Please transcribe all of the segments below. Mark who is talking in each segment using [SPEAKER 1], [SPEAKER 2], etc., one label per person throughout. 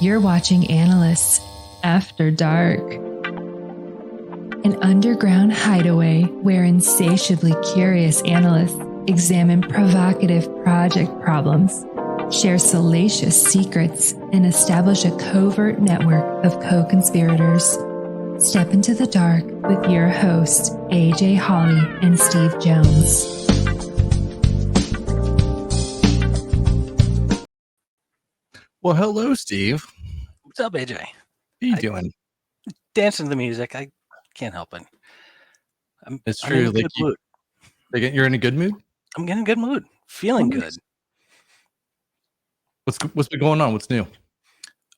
[SPEAKER 1] You're watching Analysts After Dark, an underground hideaway where insatiably curious analysts examine provocative project problems, share salacious secrets, and establish a covert network of co-conspirators. Step into the dark with your hosts, AJ Hawley and Steve Jones.
[SPEAKER 2] Well, hello, Steve.
[SPEAKER 3] What's up, AJ?
[SPEAKER 2] How you doing?
[SPEAKER 3] Dancing to the music. I can't help it.
[SPEAKER 2] It's true.
[SPEAKER 3] I'm in a good mood.
[SPEAKER 2] You're in a good mood?
[SPEAKER 3] I'm in a good mood. Feeling good.
[SPEAKER 2] What's been going on? What's new?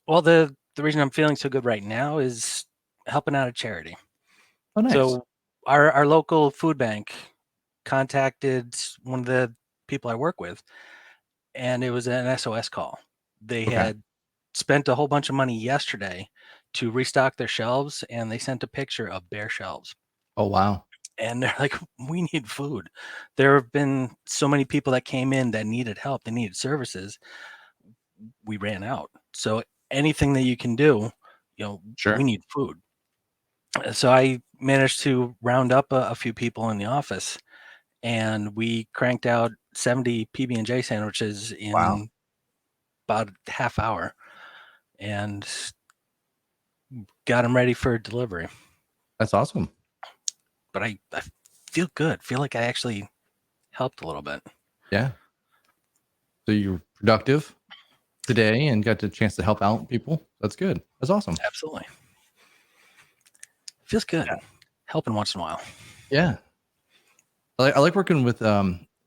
[SPEAKER 3] Well, the reason I'm feeling so good right now is helping out a charity.
[SPEAKER 2] Oh, nice.
[SPEAKER 3] So our local food bank contacted one of the people I work with, and it was an SOS call. They had spent a whole bunch of money yesterday to restock their shelves, and they sent a picture of bare shelves.
[SPEAKER 2] Oh, wow.
[SPEAKER 3] And they're like, we need food. There have been so many people that came in that needed help. They needed services. We ran out. So anything that you can do,
[SPEAKER 2] Sure.
[SPEAKER 3] we need food. So I managed to round up a few people in the office, and we cranked out 70 PB&J sandwiches in about a half hour and got them ready for delivery.
[SPEAKER 2] That's awesome.
[SPEAKER 3] But I feel good. Feel like I actually helped a little bit.
[SPEAKER 2] Yeah. So you're productive today and got the chance to help out people. That's good. That's awesome.
[SPEAKER 3] Absolutely. Feels good.
[SPEAKER 2] Yeah.
[SPEAKER 3] Helping once in a while.
[SPEAKER 2] Yeah. I like working with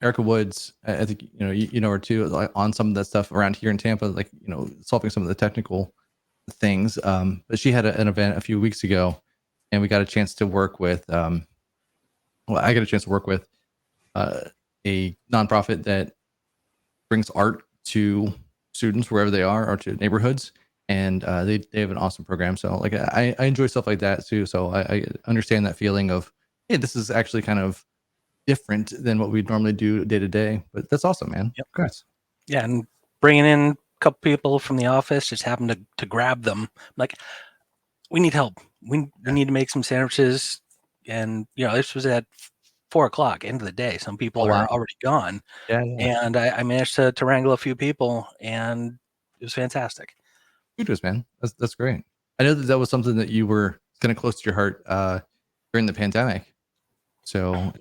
[SPEAKER 2] Erica Woods. I think you know her too, like on some of that stuff around here in Tampa, like solving some of the technical things. But she had an event a few weeks ago, and we got a chance to work with. I got a chance to work with a nonprofit that brings art to students wherever they are, or to neighborhoods, and they have an awesome program. So like I enjoy stuff like that too. So I understand that feeling of, hey, this is actually kind of different than what we normally do day to day. But that's awesome, man.
[SPEAKER 3] Yep.
[SPEAKER 2] Congrats.
[SPEAKER 3] Yeah, and bringing in a couple people from the office, just happened to grab them. Like, we need help. We need to make some sandwiches, and this was at 4:00, end of the day. Some people are already gone.
[SPEAKER 2] Yeah.
[SPEAKER 3] And I managed to wrangle a few people, and it was fantastic.
[SPEAKER 2] Kudos, man. That's great. I know that was something that you were kind of close to your heart during the pandemic. So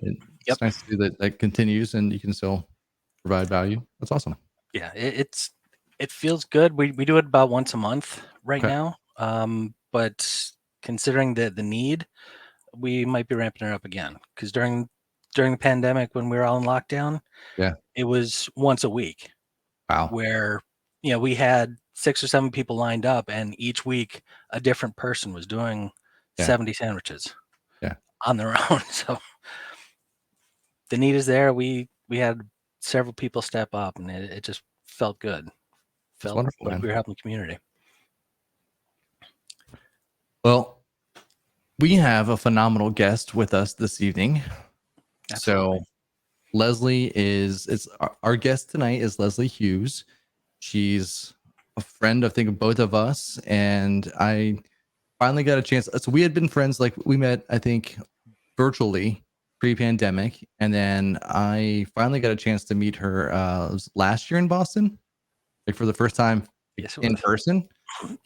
[SPEAKER 2] it's nice to see that continues and you can still provide value. That's awesome.
[SPEAKER 3] Yeah, it feels good. We do it about once a month right now. But considering the need, we might be ramping it up again, because during the pandemic, when we were all in lockdown, it was once a week.
[SPEAKER 2] Wow.
[SPEAKER 3] Where we had 6 or 7 people lined up, and each week a different person was doing 70 sandwiches on their own. So the need is there. We had several people step up, and it just felt good. Felt
[SPEAKER 2] wonderful,
[SPEAKER 3] like
[SPEAKER 2] man.
[SPEAKER 3] we were helping the community.
[SPEAKER 2] Well, we have a phenomenal guest with us this evening.
[SPEAKER 3] Absolutely.
[SPEAKER 2] So Leslie our guest tonight is Leslie Hughes. She's a friend, I think, of both of us, and I finally got a chance. So we had been friends, like we met, I think, virtually pre-pandemic, and then I finally got a chance to meet her it was last year in Boston, like for the first time in person.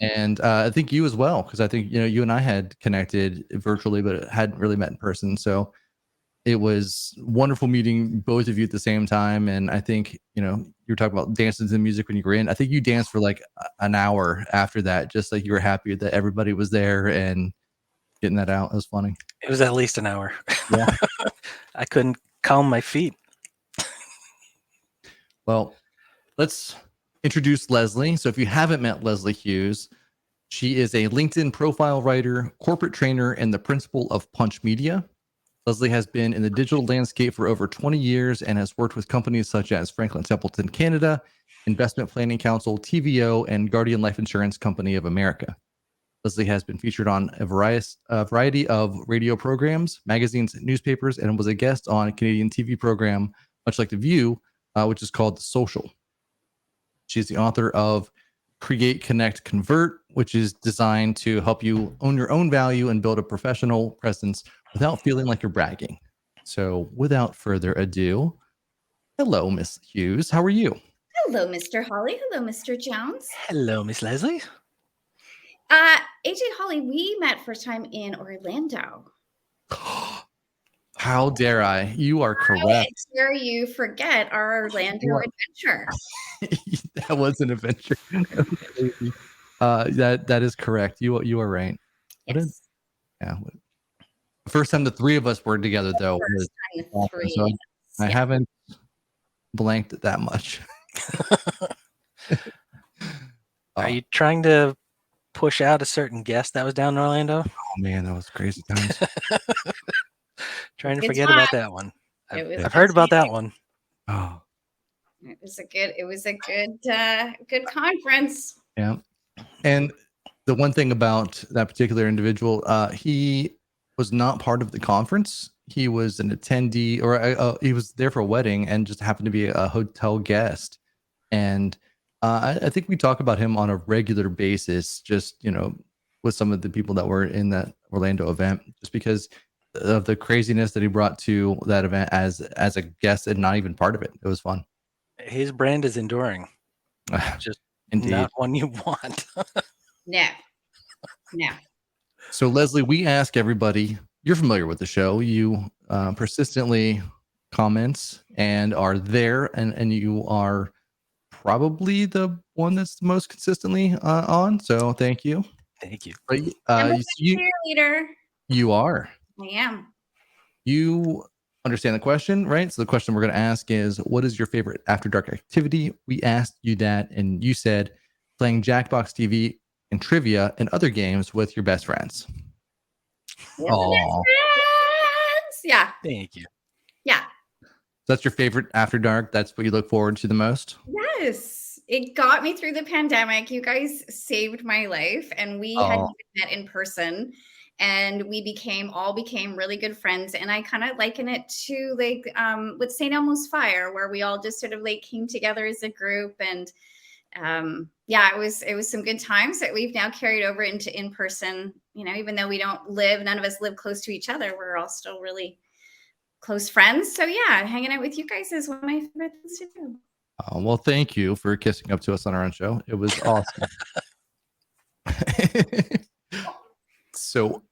[SPEAKER 2] And I think you as well, because I think you and I had connected virtually, but hadn't really met in person. So it was wonderful meeting both of you at the same time. And I think you were talking about dancing to the music when you were in. I think you danced for like an hour after that, just like you were happy that everybody was there and getting that out. It was funny.
[SPEAKER 3] It was at least an hour.
[SPEAKER 2] Yeah.
[SPEAKER 3] I couldn't calm my feet.
[SPEAKER 2] Well, let's introduce Leslie. So if you haven't met Leslie Hughes, she is a LinkedIn profile writer, corporate trainer, and the principal of Punch Media. Leslie has been in the digital landscape for over 20 years and has worked with companies such as Franklin Templeton Canada, Investment Planning Council, TVO, and Guardian Life Insurance Company of America. Leslie has been featured on a variety of radio programs, magazines, newspapers, and was a guest on a Canadian TV program, much like The View, which is called The Social. She's the author of Create, Connect, Convert, which is designed to help you own your own value and build a professional presence without feeling like you're bragging. So without further ado, hello, Miss Hughes. How are you?
[SPEAKER 4] Hello, Mr. Holly. Hello, Mr. Jones.
[SPEAKER 3] Hello, Miss Leslie.
[SPEAKER 4] AJ Holly, we met first time in Orlando.
[SPEAKER 2] How dare I? You are correct.
[SPEAKER 4] I dare you forget our Orlando adventure.
[SPEAKER 2] That was an adventure. That is correct. You are right.
[SPEAKER 4] Yes.
[SPEAKER 2] Yeah. The first time the three of us were together, though, was awesome. So I haven't blanked that much.
[SPEAKER 3] Are you trying to push out a certain guest that was down in Orlando?
[SPEAKER 2] Oh man, that was crazy times.
[SPEAKER 3] Trying to forget about that one.
[SPEAKER 4] I've
[SPEAKER 3] heard about that one.
[SPEAKER 2] Oh,
[SPEAKER 4] it was a good conference.
[SPEAKER 2] yeah. And the one thing about that particular individual, he was not part of the conference. He was an attendee, or he was there for a wedding and just happened to be a hotel guest. And I think we talk about him on a regular basis, just, with some of the people that were in that Orlando event, just because of the craziness that he brought to that event as a guest and not even part of it. It was fun.
[SPEAKER 3] His brand is enduring. Just
[SPEAKER 2] Indeed.
[SPEAKER 3] Not one you want.
[SPEAKER 4] No.
[SPEAKER 2] So Leslie, we ask everybody, you're familiar with the show. You persistently comments and are there, and you are probably the one that's the most consistently on. So thank you.
[SPEAKER 3] Thank you.
[SPEAKER 2] But
[SPEAKER 4] I'm a cheerleader.
[SPEAKER 2] You are.
[SPEAKER 4] I am.
[SPEAKER 2] You understand the question, right? So the question we're going to ask is, what is your favorite After Dark activity? We asked you that, and you said playing Jackbox TV and trivia and other games with your best friends.
[SPEAKER 4] Oh, yeah.
[SPEAKER 3] Thank you.
[SPEAKER 4] Yeah.
[SPEAKER 2] That's your favorite After Dark? That's what you look forward to the most?
[SPEAKER 4] Yes. It got me through the pandemic. You guys saved my life, and we had met in person, and we all became really good friends. And I kind of liken it to like with St. Elmo's Fire, where we all just sort of like came together as a group. And it was some good times that we've now carried over into in person. Even though none of us live close to each other, we're all still really close friends. So yeah, hanging out with you guys is one of my favorite things to do.
[SPEAKER 2] Well, thank you for kissing up to us on our own show. It was awesome. So,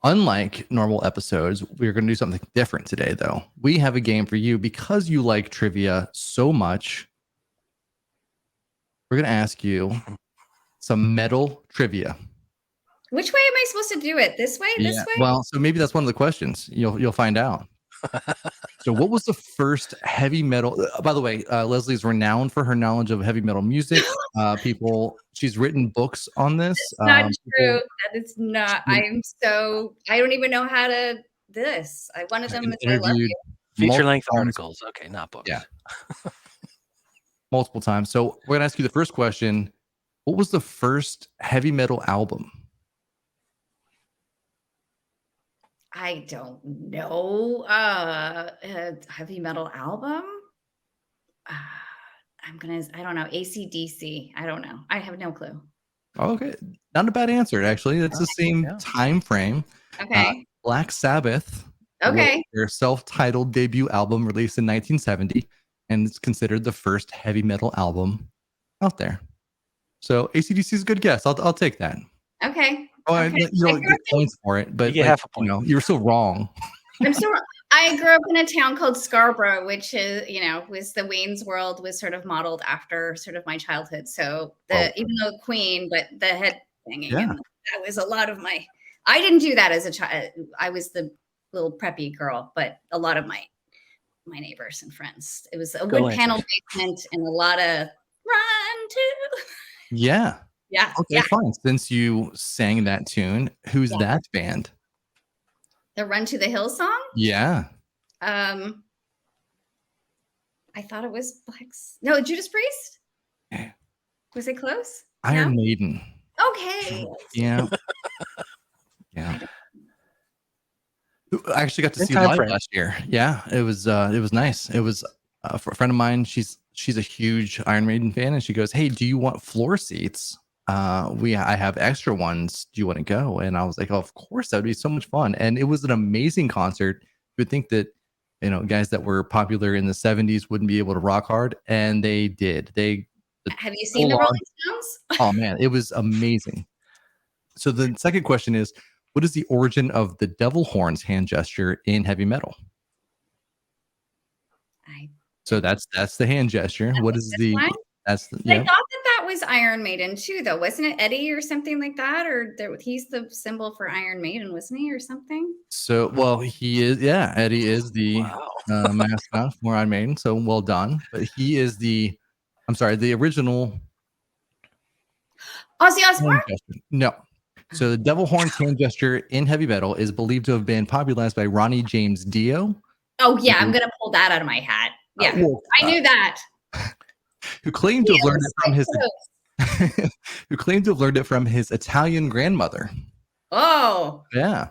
[SPEAKER 2] unlike normal episodes, we're going to do something different today, though. We have a game for you because you like trivia so much. We're going to ask you some metal trivia.
[SPEAKER 4] Which way am I supposed to do it? This way? This way?
[SPEAKER 2] Well, so maybe that's one of the questions. You'll find out. So what was the first heavy metal? By the way, Leslie's renowned for her knowledge of heavy metal music. She's written books on this.
[SPEAKER 4] It's not true. That is not. I don't even know how to this. One of them is I love you.
[SPEAKER 3] Feature-length articles. Okay, not books.
[SPEAKER 2] Yeah. Multiple times. So we're going to ask you the first question. What was the first heavy metal album?
[SPEAKER 4] I don't know. Heavy metal album? I don't know. AC/DC. I don't know. I have no clue.
[SPEAKER 2] Okay. Not a bad answer, actually. It's the same time frame.
[SPEAKER 4] Okay.
[SPEAKER 2] Black Sabbath.
[SPEAKER 4] Okay.
[SPEAKER 2] Their self-titled debut album released in 1970, and it's considered the first heavy metal album out there. So AC/DC is a good guess. I'll take that.
[SPEAKER 4] Okay.
[SPEAKER 2] Oh, okay. You don't get points for it, but
[SPEAKER 3] you get half a point.
[SPEAKER 2] You're still wrong.
[SPEAKER 4] I grew up in a town called Scarborough, which is, was the Wayne's World was sort of modeled after sort of my childhood. So even though Queen, but the head banging, and that was a lot of I didn't do that as a child. I was the little preppy girl, but a lot of my neighbors and friends. It was a wood panel basement and a lot of run to.
[SPEAKER 2] Yeah.
[SPEAKER 4] Yeah.
[SPEAKER 2] Okay, fine. Since you sang that tune, who's that band?
[SPEAKER 4] The Run to the Hill song?
[SPEAKER 2] Yeah.
[SPEAKER 4] I thought it was Judas Priest?
[SPEAKER 2] Yeah.
[SPEAKER 4] Was it close?
[SPEAKER 2] Iron Maiden.
[SPEAKER 4] Okay.
[SPEAKER 2] Yeah. Yeah. I actually got to see live last year. Yeah, it was nice. It was a friend of mine. She's she's a huge Iron Maiden fan, and she goes, "Hey, do you want floor seats? I have extra ones. Do you want to go?" And I was like, "Oh, of course, that would be so much fun." And it was an amazing concert. You would think that, guys that were popular in the 70s wouldn't be able to rock hard, and they did.
[SPEAKER 4] Have you seen the Rolling Stones?
[SPEAKER 2] Oh man, it was amazing. So the second question is, what is the origin of the devil horns hand gesture in heavy metal? So that's the hand gesture. What is the
[SPEAKER 4] one?
[SPEAKER 2] that's the,
[SPEAKER 4] I
[SPEAKER 2] yeah.
[SPEAKER 4] thought that was Iron Maiden too, though. Wasn't it Eddie or something like that? Or he's the symbol for Iron Maiden, wasn't he, or something?
[SPEAKER 2] So, well, he is, yeah, Eddie is the mascot for Iron Maiden. So well done. But he is the original
[SPEAKER 4] Ozzy Osbourne?
[SPEAKER 2] hand gesture. No. So the devil horns hand gesture in heavy metal is believed to have been popularized by Ronnie James Dio.
[SPEAKER 4] Oh yeah, I'm gonna pull that out of my hat. Yeah, I knew that.
[SPEAKER 2] Who claimed to have learned it from his Italian grandmother.
[SPEAKER 4] Oh,
[SPEAKER 2] yeah,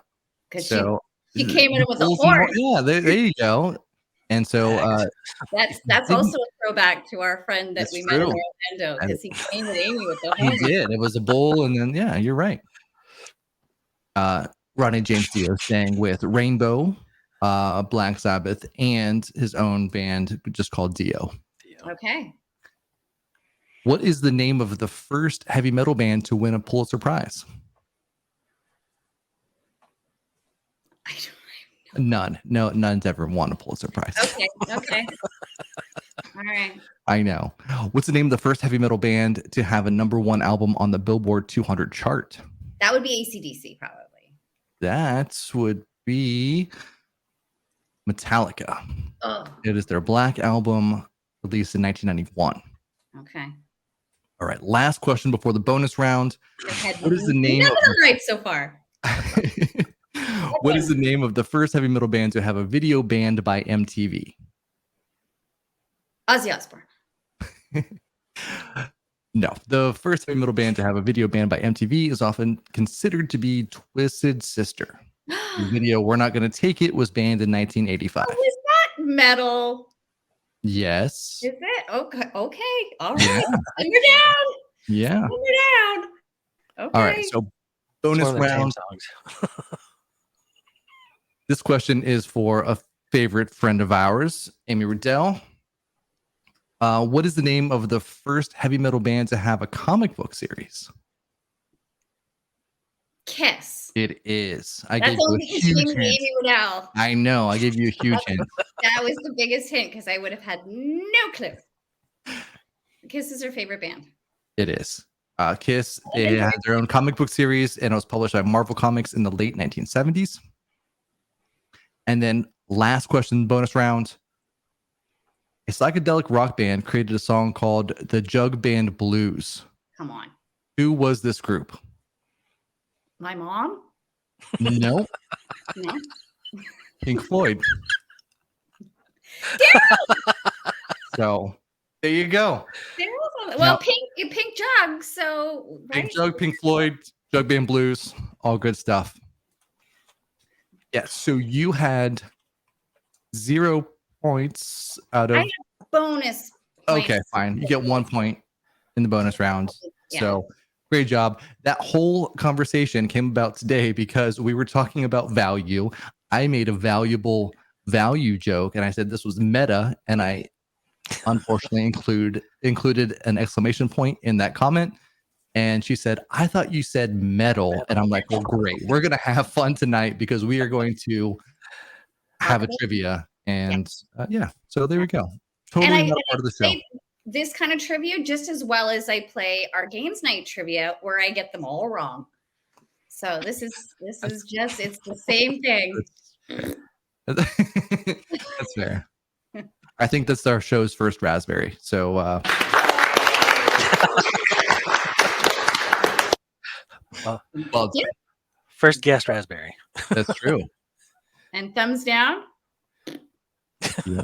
[SPEAKER 4] because
[SPEAKER 2] so
[SPEAKER 4] she came in with a horn.
[SPEAKER 2] Yeah, there you go. And so
[SPEAKER 4] that's also a throwback to our friend that we met in Orlando, because he came with Amy with the horn.
[SPEAKER 2] He did. It was a bull, and then yeah, you're right. Ronnie James Dio sang with Rainbow, Black Sabbath, and his own band just called Dio.
[SPEAKER 4] Okay.
[SPEAKER 2] What is the name of the first heavy metal band to win a Pulitzer Prize?
[SPEAKER 4] I don't know.
[SPEAKER 2] None. None's ever won a Pulitzer Prize.
[SPEAKER 4] Okay. All right.
[SPEAKER 2] I know. What's the name of the first heavy metal band to have a #1 album on the Billboard 200 chart?
[SPEAKER 4] That would be AC/DC, probably.
[SPEAKER 2] That would be Metallica.
[SPEAKER 4] Oh.
[SPEAKER 2] It is their Black album, released in 1991.
[SPEAKER 4] Okay.
[SPEAKER 2] All right. Last question before the bonus round. What is the name
[SPEAKER 4] of them right so far?
[SPEAKER 2] What is the name of the first heavy metal band to have a video banned by MTV?
[SPEAKER 4] Ozzy Osbourne.
[SPEAKER 2] No, the first heavy metal band to have a video banned by MTV is often considered to be Twisted Sister. The video "We're Not Gonna Take It" was banned in 1985.
[SPEAKER 4] Oh, is that metal?
[SPEAKER 2] Yes.
[SPEAKER 4] Is it? Okay. All right. You're down.
[SPEAKER 2] Yeah.
[SPEAKER 4] You're down. Okay.
[SPEAKER 2] All right. So bonus round. This question is for a favorite friend of ours, Amy Riddell. What is the name of the first heavy metal band to have a comic book series?
[SPEAKER 4] Kiss.
[SPEAKER 2] It is.
[SPEAKER 4] That's only because you gave me Amy Riddell.
[SPEAKER 2] I know. I gave you a huge hint.
[SPEAKER 4] That was the biggest hint, because I would have had no clue. Kiss is her favorite band.
[SPEAKER 2] It is. Kiss, it has their own comic book series, and it was published by Marvel Comics in the late 1970s. And then last question, bonus round. A psychedelic rock band created a song called the Jug Band Blues.
[SPEAKER 4] Come on.
[SPEAKER 2] Who was this group?
[SPEAKER 4] My mom?
[SPEAKER 2] No.
[SPEAKER 4] No.
[SPEAKER 2] Pink Floyd. So there you go.
[SPEAKER 4] Well, pink jug. So right?
[SPEAKER 2] Pink jug, Pink Floyd, Jug Band Blues, all good stuff. Yeah. So you had 0 points out of.
[SPEAKER 4] I have bonus.
[SPEAKER 2] Okay, fine. You get 1 point in the bonus round.
[SPEAKER 4] Yeah.
[SPEAKER 2] So great job. That whole conversation came about today because we were talking about value. I made a valuable value joke, and I said this was meta, and I unfortunately included an exclamation point in that comment. And she said, "I thought you said metal." And I'm like, well, great. We're going to have fun tonight because we are going to have a trivia. And so there we go. Totally not part of the show.
[SPEAKER 4] This kind of trivia just as well as I play our games night trivia, where I get them all wrong. So this is just, it's the same thing.
[SPEAKER 2] That's fair. I think that's our show's first raspberry. So well,
[SPEAKER 3] yeah. First guest raspberry.
[SPEAKER 2] That's true.
[SPEAKER 4] And thumbs down.
[SPEAKER 2] Yeah.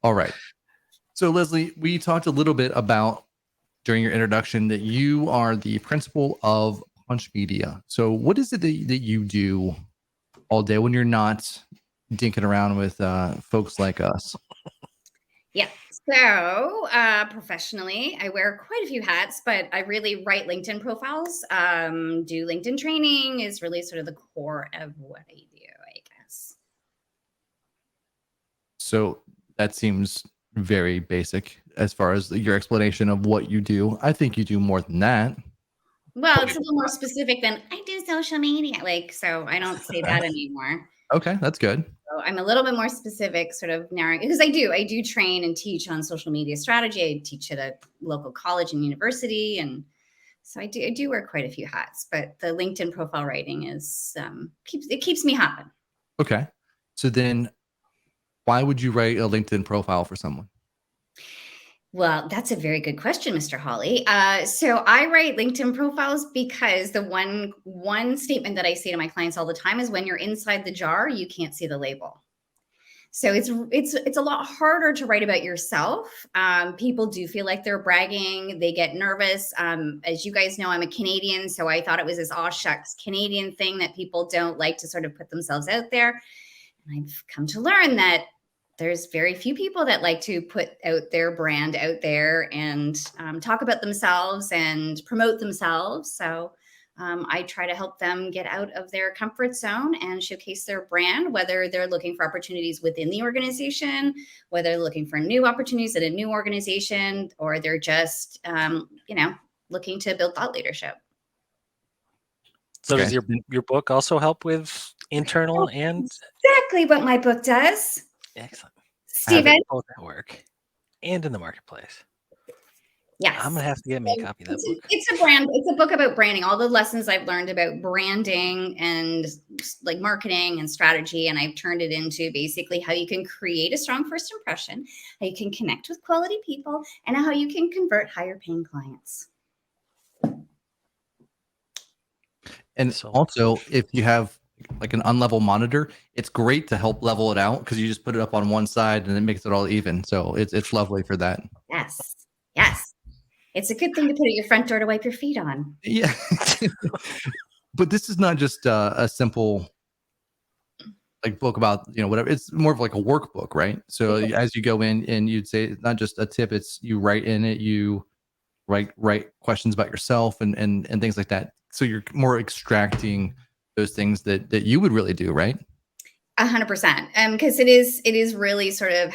[SPEAKER 2] All right. So Leslie, we talked a little bit about during your introduction that you are the principal of Punch Media. So what is it that you do all day when you're not dinking around with folks like us?
[SPEAKER 4] Yeah. So, professionally, I wear quite a few hats, but I really write LinkedIn profiles. Do LinkedIn training is really sort of the core of what I do, I guess.
[SPEAKER 2] So that seems very basic as far as your explanation of what you do. I think you do more than that.
[SPEAKER 4] Well, it's a little more specific than I do social media, so I don't say that anymore.
[SPEAKER 2] Okay, that's good.
[SPEAKER 4] So I'm a little bit more specific, sort of narrowing, because I do train and teach on social media strategy. I teach at a local college and university, and so I do wear quite a few hats. But the LinkedIn profile writing is keeps me hopping.
[SPEAKER 2] Okay, so then why would you write a LinkedIn profile for someone?
[SPEAKER 4] Well, that's a very good question, Mr. Hawley. So I write LinkedIn profiles because the one statement that I say to my clients all the time is, when you're inside the jar, you can't see the label. So it's a lot harder to write about yourself. People do feel like they're bragging. They get nervous. As you guys know, I'm a Canadian, so I thought it was this aw shucks Canadian thing that people don't like to sort of put themselves out there. And I've come to learn that there's very few people that like to put out their brand out there and talk about themselves and promote themselves. So I try to help them get out of their comfort zone and showcase their brand, whether they're looking for opportunities within the organization, whether they're looking for new opportunities at a new organization, or they're just, looking to build thought leadership.
[SPEAKER 3] So
[SPEAKER 2] Okay.
[SPEAKER 3] does your book also help with internal and
[SPEAKER 4] Exactly what my book does.
[SPEAKER 3] excellent?
[SPEAKER 4] Stephen?
[SPEAKER 3] Both at work and in the marketplace.
[SPEAKER 4] Yes.
[SPEAKER 3] I'm gonna have to get me a copy of that book.
[SPEAKER 4] It's a book about branding, all the lessons I've learned about branding and like marketing and strategy. And I've turned it into basically how you can create a strong first impression, how you can connect with quality people, and how you can convert higher paying clients.
[SPEAKER 2] And also, if you have like an unlevel monitor, it's great to help level it out because you just put it up on one side and it makes it all even. So it's lovely for that.
[SPEAKER 4] Yes. It's a good thing to put at your front door to wipe your feet on.
[SPEAKER 2] Yeah. But this is not just a simple like book about, whatever. It's more of like a workbook, right? So as you go in and you'd say it's not just a tip, it's you write in it, you write questions about yourself and things like that. So you're more extracting those things that you would really do, right?
[SPEAKER 4] 100%. Because it is really sort of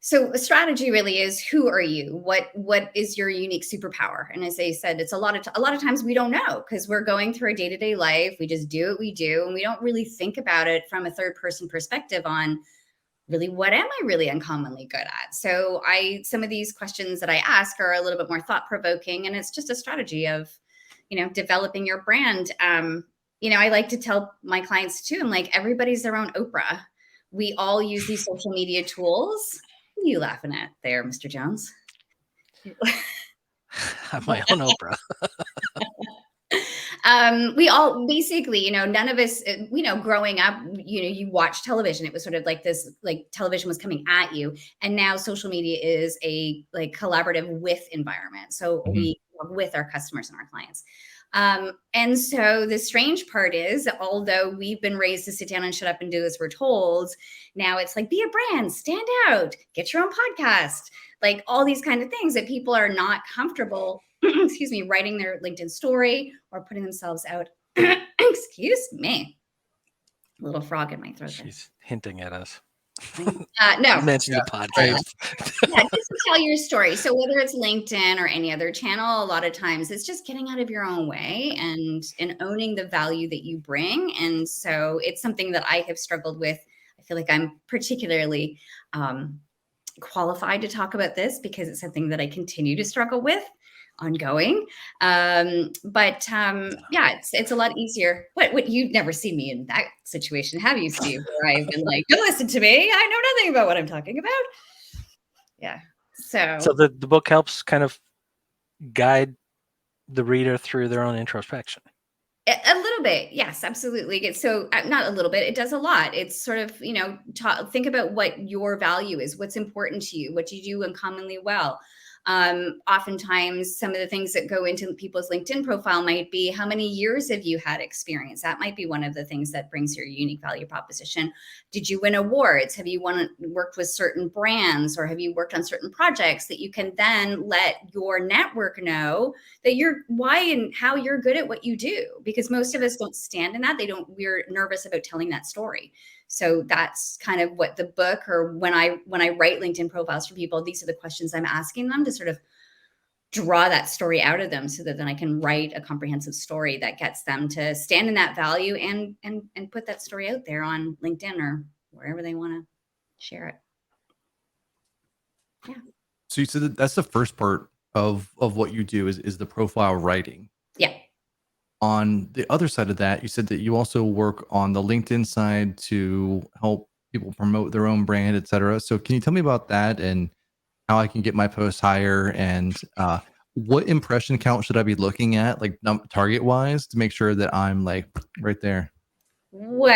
[SPEAKER 4] so a strategy really is, who are you? What is your unique superpower? And as I said, it's a lot of times we don't know because we're going through our day-to-day life. We just do what we do, and we don't really think about it from a third person perspective on really what am I really uncommonly good at. So some of these questions that I ask are a little bit more thought provoking, and it's just a strategy of developing your brand. I like to tell my clients too, I'm like, everybody's their own Oprah. We all use these social media tools. What are you laughing at there, Mr. Jones?
[SPEAKER 3] I'm my own Oprah.
[SPEAKER 4] We all basically, none of us, growing up, you watch television. It was sort of like this, like television was coming at you. And now social media is a like collaborative with environment. So we work with our customers and our clients. And so the strange part is, although we've been raised to sit down and shut up and do as we're told, now it's like, be a brand, stand out, get your own podcast, like all these kind of things that people are not comfortable, excuse me, writing their LinkedIn story or putting themselves out. Excuse me. A little frog in my throat.
[SPEAKER 3] She's hinting at us.
[SPEAKER 4] No.
[SPEAKER 3] Mention the podcast.
[SPEAKER 4] Yeah, just to tell your story. So whether it's LinkedIn or any other channel, a lot of times it's just getting out of your own way and owning the value that you bring. And so it's something that I have struggled with. I feel like I'm particularly qualified to talk about this because it's something that I continue to struggle with ongoing. Yeah, it's a lot easier. What you've never seen me in that situation, have you, Steve? Where I've been like, don't listen to me. I know nothing about what I'm talking about. Yeah. So
[SPEAKER 3] the book helps kind of guide the reader through their own introspection.
[SPEAKER 4] a little bit. Yes, absolutely. So not a little bit. It does a lot. It's sort of, think about what your value is, what's important to you, what you do uncommonly well. Oftentimes, some of the things that go into people's LinkedIn profile might be how many years have you had experience? That might be one of the things that brings your unique value proposition. Did you win awards? Have you worked with certain brands, or have you worked on certain projects that you can then let your network know that why and how you're good at what you do? Because most of us don't stand in that. We're nervous about telling that story. So that's kind of what the book, or when I write LinkedIn profiles for people, these are the questions I'm asking them to sort of draw that story out of them, so that then I can write a comprehensive story that gets them to stand in that value and put that story out there on LinkedIn or wherever they want to share it. Yeah.
[SPEAKER 2] So you said that's the first part of what you do is the profile writing.
[SPEAKER 4] Yeah.
[SPEAKER 2] On the other side of that, you said that you also work on the LinkedIn side to help people promote their own brand, et cetera. So can you tell me about that and how I can get my posts higher, and what impression count should I be looking at, like target wise, to make sure that I'm like right there?
[SPEAKER 4] Well,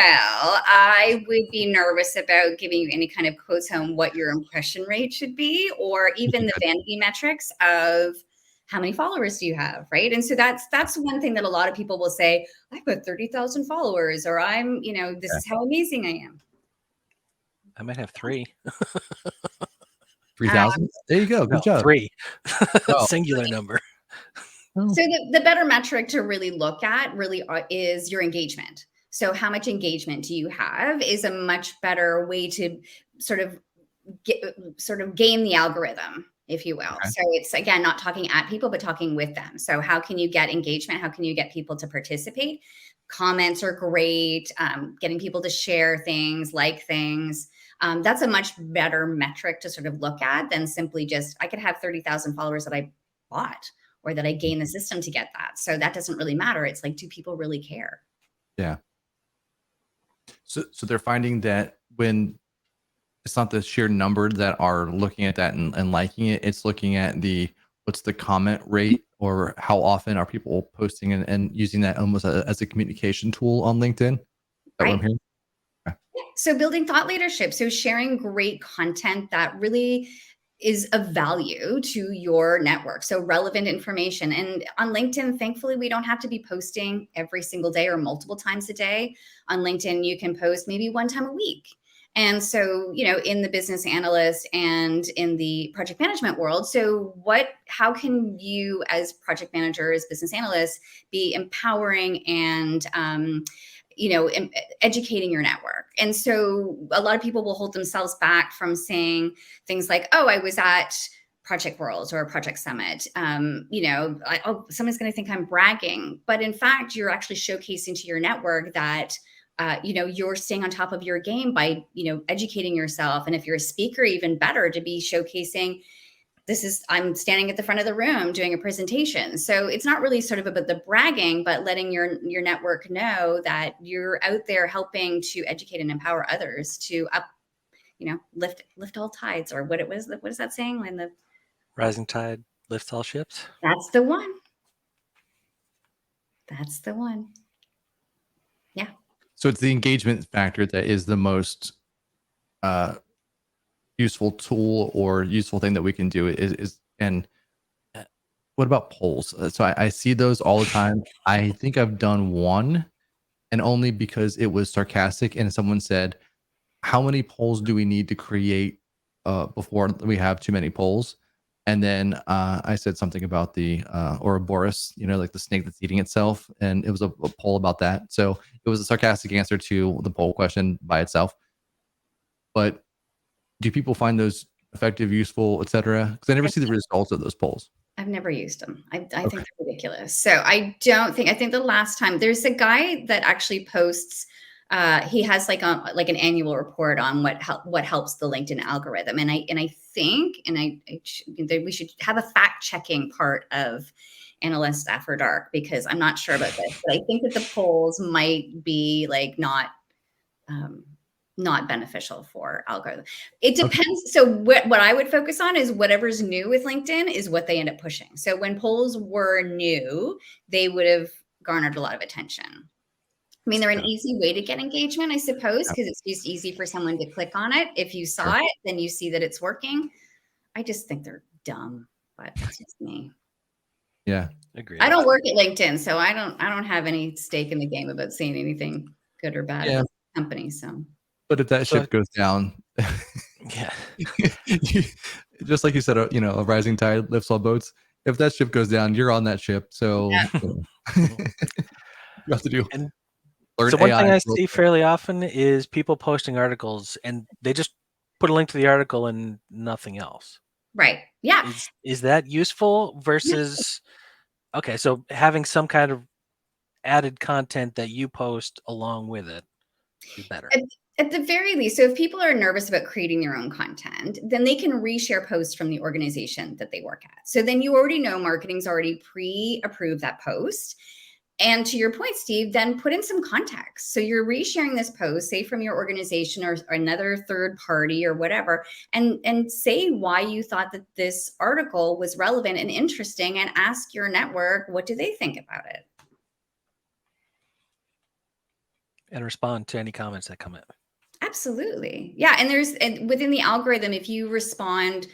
[SPEAKER 4] I would be nervous about giving you any kind of quotes on what your impression rate should be, or even the vanity metrics of how many followers do you have, right? And so that's one thing that a lot of people will say, I've got 30,000 followers, or this is how amazing I am.
[SPEAKER 3] I might have 3.
[SPEAKER 2] 3,000? There you go. Good job.
[SPEAKER 3] 3.
[SPEAKER 2] Oh.
[SPEAKER 3] Singular number.
[SPEAKER 4] So the better metric to really look at is your engagement. So how much engagement do you have is a much better way to sort of game the algorithm, if you will.
[SPEAKER 2] Okay.
[SPEAKER 4] So it's, again, not talking at people, but talking with them. So how can you get engagement? How can you get people to participate? Comments are great. Getting people to share things, like things. That's a much better metric to sort of look at than simply just, I could have 30,000 followers that I bought or that I gained the system to get that. So that doesn't really matter. It's like, do people really care?
[SPEAKER 2] Yeah. So they're finding that when it's not the sheer number that are looking at that and liking it, it's looking at what's the comment rate, or how often are people posting and using that almost as a communication tool on LinkedIn. Is that what I'm hearing? Okay.
[SPEAKER 4] So building thought leadership. So sharing great content that really is of value to your network. So relevant information. And on LinkedIn, thankfully, we don't have to be posting every single day or multiple times a day. On LinkedIn, you can post maybe one time a week. And so, in the business analyst and in the project management world, how can you as project managers, business analysts, be empowering and educating your network? And so a lot of people will hold themselves back from saying things like, oh, I was at Project World or Project Summit. Someone's going to think I'm bragging. But in fact, you're actually showcasing to your network that you're staying on top of your game by, educating yourself. And if you're a speaker, even better to be showcasing, I'm standing at the front of the room doing a presentation. So it's not really sort of about the bragging, but letting your network know that you're out there helping to educate and empower others to lift all tides, or what is that saying? When the
[SPEAKER 3] rising tide lifts all ships.
[SPEAKER 4] That's the one. That's the one. Yeah.
[SPEAKER 2] So it's the engagement factor that is the most useful tool or useful thing that we can do and what about polls? So I see those all the time. I think I've done one, and only because it was sarcastic and someone said, how many polls do we need to create before we have too many polls? And then I said something about the Ouroboros, like the snake that's eating itself. And it was a poll about that. So it was a sarcastic answer to the poll question by itself. But do people find those effective, useful, et cetera? Because I never see the results of those polls.
[SPEAKER 4] I've never used them. I think they're ridiculous. So I think the last time, there's a guy that actually posts, he has like an annual report on what helps the LinkedIn algorithm. And I think we should have a fact checking part of Analysts After Dark, because I'm not sure about this, but I think that the polls might be like not beneficial for algorithm. It depends. Okay. So what I would focus on is whatever's new with LinkedIn is what they end up pushing. So when polls were new, they would have garnered a lot of attention. I mean, they're an easy way to get engagement, I suppose, because it's just easy for someone to click on it. If you saw it, then you see that it's working. I just think they're dumb. but that's just me.
[SPEAKER 2] Yeah.
[SPEAKER 3] Agreed.
[SPEAKER 4] I don't work at LinkedIn, so I don't have any stake in the game about saying anything good or bad about the company. So,
[SPEAKER 2] but if that
[SPEAKER 3] So-
[SPEAKER 2] ship goes down,
[SPEAKER 3] Yeah.
[SPEAKER 2] just like you said, a rising tide lifts all boats. If that ship goes down, you're on that ship. So you have to do.
[SPEAKER 3] And
[SPEAKER 2] learn
[SPEAKER 3] so one
[SPEAKER 2] AI
[SPEAKER 3] thing I
[SPEAKER 2] real
[SPEAKER 3] see
[SPEAKER 2] quick.
[SPEAKER 3] fairly often is people posting articles and they just put a link to the article and nothing else.
[SPEAKER 4] right. Yeah.
[SPEAKER 3] Is that useful versus okay, so having some kind of added content that you post along with it is better.
[SPEAKER 4] At the very least, so if people are nervous about creating their own content, then they can reshare posts from the organization that they work at. So then you already know marketing's already pre-approved that post. And to your point, Steve, then put in some context. So you're resharing this post, say from your organization or another third party or whatever, and say why you thought that this article was relevant and interesting, and ask your network, what do they think about it?
[SPEAKER 3] And respond to any comments that come in.
[SPEAKER 4] Absolutely. Yeah. And within the algorithm, if you respond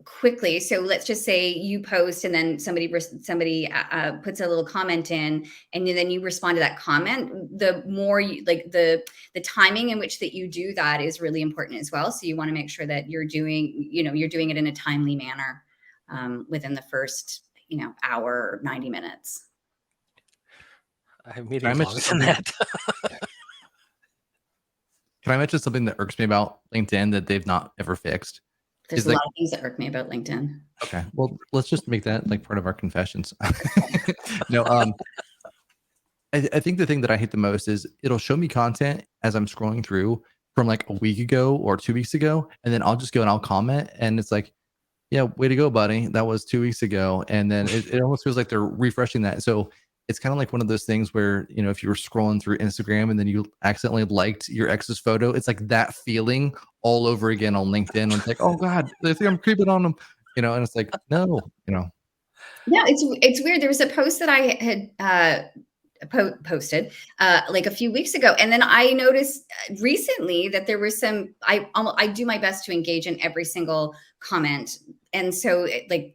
[SPEAKER 4] quickly, so let's just say you post and then somebody puts a little comment in, and then you respond to that comment, the more you like the timing in which that you do that is really important as well. So you want to make sure that you're doing it in a timely manner within the first hour or 90 minutes.
[SPEAKER 3] I have meetings longer than that.
[SPEAKER 2] Can I mention something that irks me about LinkedIn that they've not ever fixed?
[SPEAKER 4] There's a lot of things that irk me about LinkedIn.
[SPEAKER 2] Okay, well, let's just make that like part of our confessions. No, I think the thing that I hate the most is it'll show me content as I'm scrolling through from like a week ago or 2 weeks ago, and then I'll just go and I'll comment, and it's like, yeah, way to go, buddy. That was 2 weeks ago, and then it almost feels like they're refreshing that. So it's kind of like one of those things where if you were scrolling through Instagram and then you accidentally liked your ex's photo, it's like that feeling all over again on LinkedIn. And it's like, oh God, they think I'm creeping on them, and it's like, no.
[SPEAKER 4] Yeah, it's weird. There was a post that I had posted like a few weeks ago, and then I noticed recently that there was I do my best to engage in every single comment, and so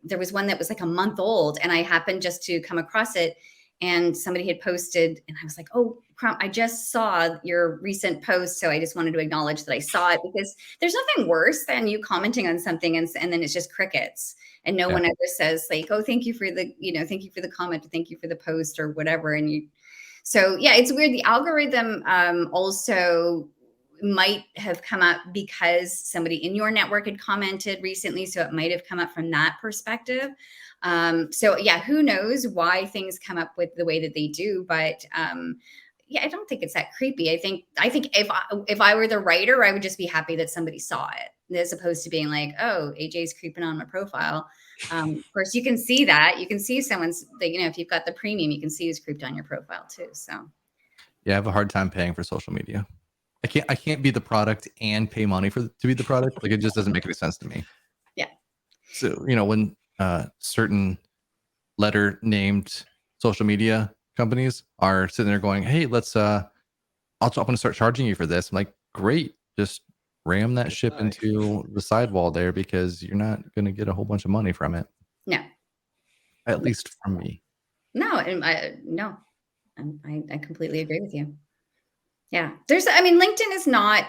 [SPEAKER 4] there was one that was like a month old, and I happened just to come across it, and somebody had posted, and I was like, oh crap, I just saw your recent post, so I just wanted to acknowledge that I saw it, because there's nothing worse than you commenting on something and then it's just crickets. And no one ever says like, oh, thank you for the comment, thank you for the post or whatever. So yeah, it's weird. The algorithm also might have come up because somebody in your network had commented recently. So it might have come up from that perspective. So yeah, who knows why things come up with the way that they do, but yeah, I don't think it's that creepy. I think if I were the writer, I would just be happy that somebody saw it, as opposed to being like, oh, AJ's creeping on my profile. Of course, you can see that. You can see someone's, if you've got the premium, you can see who's creeped on your profile too. So
[SPEAKER 2] yeah, I have a hard time paying for social media. I can't be the product and pay money to be the product. Like, it just doesn't make any sense to me.
[SPEAKER 4] Yeah.
[SPEAKER 2] So when certain letter named social media companies are sitting there going, hey, I'm going to start charging you for this. I'm like, great, just ram that ship into the sidewall there, because you're not going to get a whole bunch of money from it.
[SPEAKER 4] No.
[SPEAKER 2] At least from me.
[SPEAKER 4] No, and I completely agree with you. Yeah. LinkedIn is not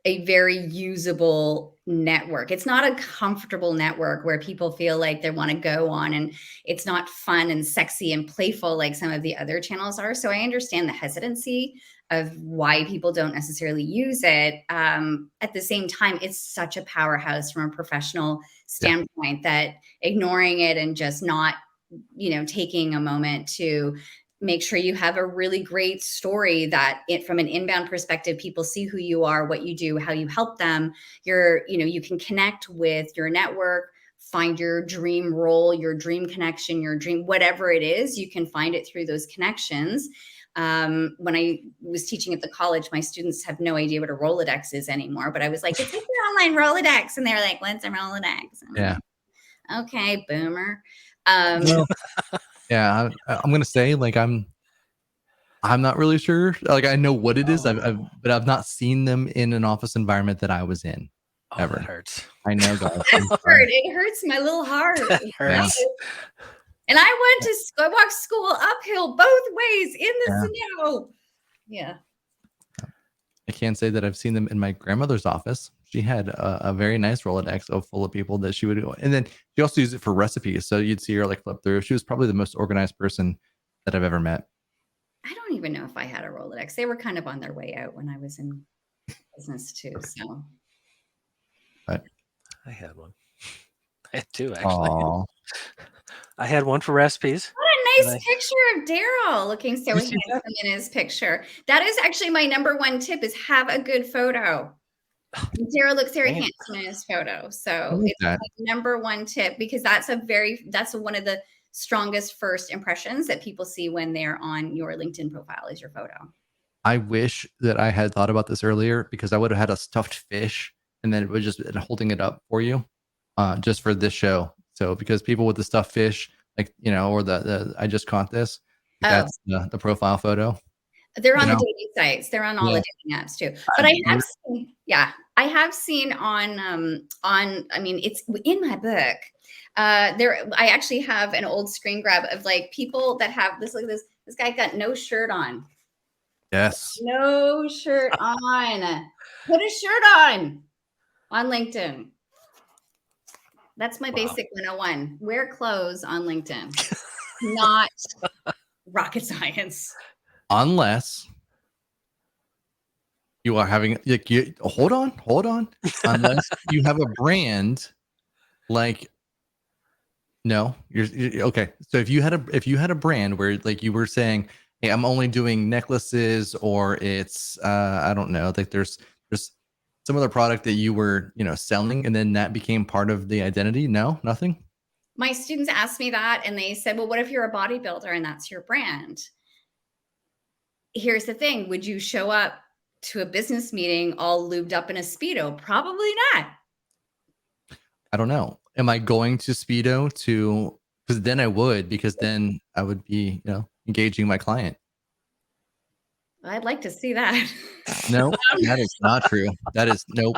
[SPEAKER 4] a very usable network. It's not a comfortable network where people feel like they want to go on, and it's not fun and sexy and playful like some of the other channels are. So I understand the hesitancy of why people don't necessarily use it. At the same time, it's such a powerhouse from a professional standpoint that ignoring it and just not, taking a moment to make sure you have a really great story that from an inbound perspective, people see who you are, what you do, how you help them. You can connect with your network, find your dream role, your dream connection, your dream, whatever it is, you can find it through those connections. When I was teaching at the college, my students have no idea what a Rolodex is anymore, but I was like, it's like your online Rolodex. And they're like, what's a Rolodex?
[SPEAKER 2] Yeah.
[SPEAKER 4] Like, okay, boomer.
[SPEAKER 2] Yeah, I'm going to say, like, I'm not really sure. Like, I know what it is, but I've not seen them in an office environment that I was in.
[SPEAKER 3] Oh,
[SPEAKER 2] ever.
[SPEAKER 3] that hurts.
[SPEAKER 2] I know, guys.
[SPEAKER 4] It hurts my little heart.
[SPEAKER 3] That hurts.
[SPEAKER 2] Yeah.
[SPEAKER 4] And I walked school uphill both ways in the snow. Yeah.
[SPEAKER 2] I can't say that I've seen them in my grandmother's office. She had a very nice Rolodex full of people that she would go. And then she also used it for recipes. So you'd see her like flip through. She was probably the most organized person that I've ever met.
[SPEAKER 4] I don't even know if I had a Rolodex. They were kind of on their way out when I was in business too. So
[SPEAKER 2] But
[SPEAKER 3] I had one. I had two, actually.
[SPEAKER 2] Aww.
[SPEAKER 3] I had one for recipes.
[SPEAKER 4] what a nice picture of Daryl looking so handsome in his picture. That is actually my number one tip is have a good photo. Daryl looks very handsome in his photo. So it's my number one tip because that's one of the strongest first impressions that people see when they're on your LinkedIn profile is your photo.
[SPEAKER 2] I wish that I had thought about this earlier because I would have had a stuffed fish and then it would just been holding it up for you just for this show. So because people with the stuffed fish, like, you know, or the I just caught this, that's the profile photo.
[SPEAKER 4] They're on the dating sites. They're on all the dating apps too. But I have seen on I mean, it's in my book. I actually have an old screen grab of like people that have this. Look at this. This guy got no shirt on.
[SPEAKER 2] Yes.
[SPEAKER 4] No shirt on. Put a shirt on LinkedIn. That's my basic 101. Wear clothes on LinkedIn. Not rocket science.
[SPEAKER 2] Unless you are having like hold on. Unless you have a brand like no, you're okay. So if you had a brand where like you were saying, hey, I'm only doing necklaces or it's I don't know, like there's some other product that you were, you know, selling and then that became part of the identity. No, nothing.
[SPEAKER 4] My students asked me that and they said, well, what if you're a bodybuilder and that's your brand? Here's the thing. Would you show up to a business meeting all lubed up in a Speedo? Probably not.
[SPEAKER 2] I don't know. Am I going to Speedo because then I would, because then I would be, you know, engaging my client.
[SPEAKER 4] I'd like to see that.
[SPEAKER 2] No, that is not true. That is nope.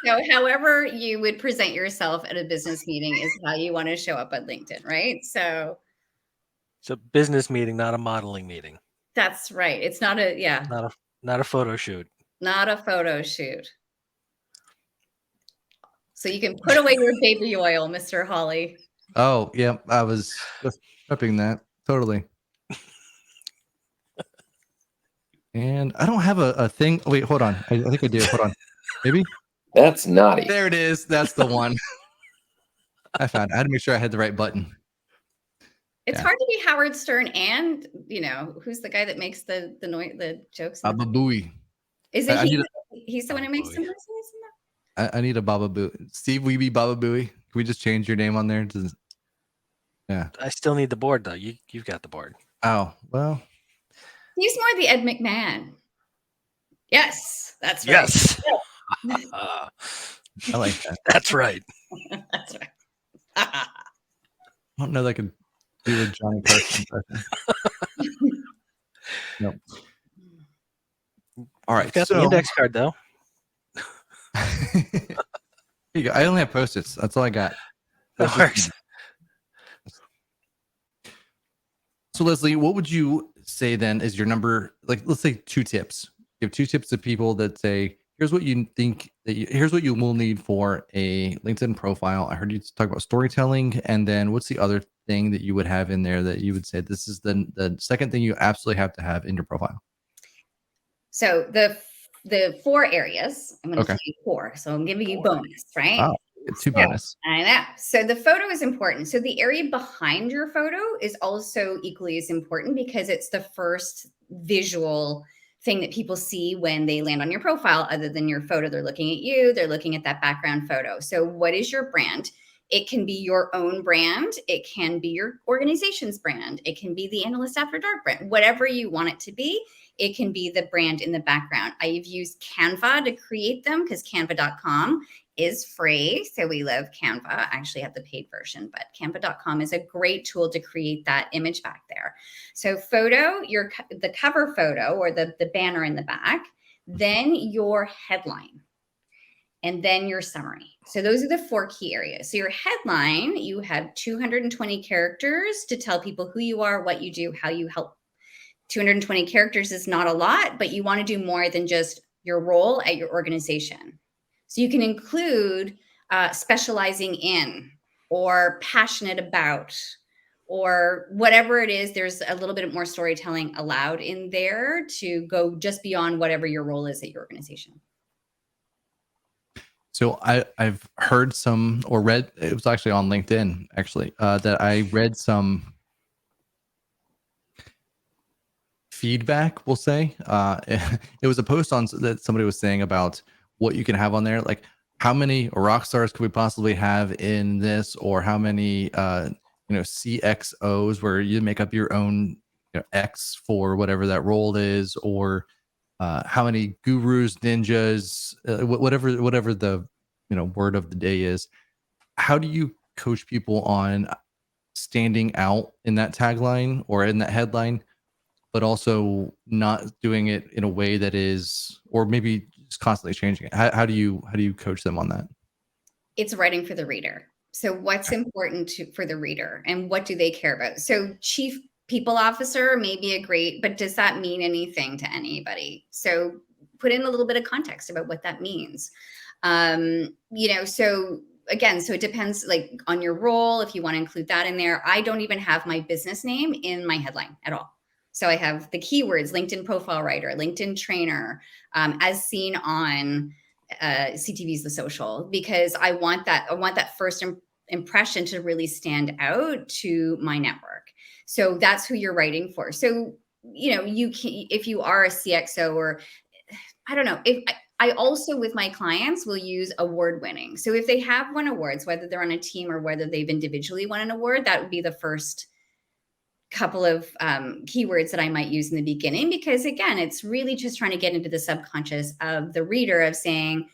[SPEAKER 4] So however you would present yourself at a business meeting is how you want to show up at LinkedIn, right? So
[SPEAKER 3] it's a business meeting, not a modeling meeting.
[SPEAKER 4] That's right. It's not
[SPEAKER 3] not a photo shoot.
[SPEAKER 4] Not a photo shoot. So you can put away your baby oil, Mr. Holly.
[SPEAKER 2] Oh, yeah. I was just prepping that. Totally. And I don't have a thing. Wait, hold on. I think I do. Hold on. Maybe?
[SPEAKER 5] That's naughty.
[SPEAKER 2] There it is. That's the one. I had to make sure I had the right button.
[SPEAKER 4] It's hard to be Howard Stern and, you know, who's the guy that makes the jokes?
[SPEAKER 2] Baba Booey.
[SPEAKER 4] Is it he's the one who makes them?
[SPEAKER 2] I need a Baba Booey. Steve, will you be Baba Booey? Can we just change your name on there? Yeah.
[SPEAKER 3] I still need the board though. You've got the board.
[SPEAKER 2] Oh, well.
[SPEAKER 4] He's more the Ed McMahon. Yes, that's right.
[SPEAKER 3] Yes.
[SPEAKER 2] I like that.
[SPEAKER 3] That's right.
[SPEAKER 4] That's right.
[SPEAKER 2] I don't know that I could do a Johnny Carson impression. Nope. All right.
[SPEAKER 3] You've got the index card though.
[SPEAKER 2] Here you go. I only have Post-its. That's all I got.
[SPEAKER 3] That works.
[SPEAKER 2] So Leslie, what would you say then is your number? Like, let's say 2 tips. Give 2 tips to people that say, here's what you think here's what you will need for a LinkedIn profile. I heard you talk about storytelling, and then what's the other thing that you would have in there that you would say this is the second thing you absolutely have to have in your profile?
[SPEAKER 4] So the 4 areas, I'm going to tell you 4. So I'm giving you bonus, right?
[SPEAKER 2] Wow. It's 2 bonus.
[SPEAKER 4] I know. So the photo is important. So the area behind your photo is also equally as important because it's the first visual thing that people see when they land on your profile. Other than your photo, they're looking at you, they're looking at that background photo. So what is your brand? It can be your own brand. It can be your organization's brand. It can be the Analysts After Dark brand, whatever you want it to be. It can be the brand in the background. I've used Canva to create them because canva.com is free. So we love Canva. I actually have the paid version, but canva.com is a great tool to create that image back there. So photo, the cover photo or the banner in the back, then your headline, and then your summary. So those are the 4 key areas. So your headline, you have 220 characters to tell people who you are, what you do, how you help. 220 characters is not a lot, but you want to do more than just your role at your organization. So you can include specializing in or passionate about or whatever it is. There's a little bit more storytelling allowed in there to go just beyond whatever your role is at your organization.
[SPEAKER 2] So I've heard some or read, it was actually on LinkedIn actually, that I read some feedback, we'll say. It was a post on that somebody was saying about what you can have on there, like how many rock stars could we possibly have in this, or how many CXOs where you make up your own X for whatever that role is, or how many gurus, ninjas, whatever the word of the day is. How do you coach people on standing out in that tagline or in that headline, but also not doing it in a way that is, or maybe just constantly changing it? How do you coach them on that?
[SPEAKER 4] It's writing for the reader. So what's important for the reader and what do they care about? So chief people officer may be a great, but does that mean anything to anybody? So put in a little bit of context about what that means. So again, so it depends like on your role, if you want to include that in there. I don't even have my business name in my headline at all. So I have the keywords, LinkedIn profile writer, LinkedIn trainer, as seen on CTV's The Social, because I want that first impression to really stand out to my network. So that's who you're writing for. So, you can, if you are a CXO, or I don't know, if I also with my clients will use award winning. So if they have won awards, whether they're on a team or whether they've individually won an award, that would be the first couple of keywords that I might use in the beginning, because again, it's really just trying to get into the subconscious of the reader of saying,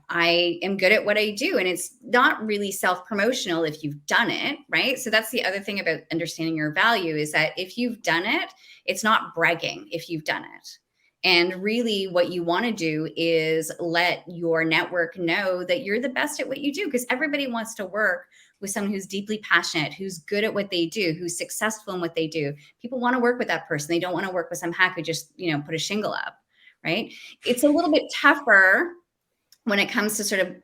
[SPEAKER 4] I am good at what I do. And it's not really self-promotional if you've done it, right? So that's the other thing about understanding your value, is that if you've done it, it's not bragging if you've done it. And really what you want to do is let your network know that you're the best at what you do, because everybody wants to work with someone who's deeply passionate, who's good at what they do, who's successful in what they do. People want to work with that person. They don't want to work with some hack who just, put a shingle up, right? It's a little bit tougher when it comes to sort of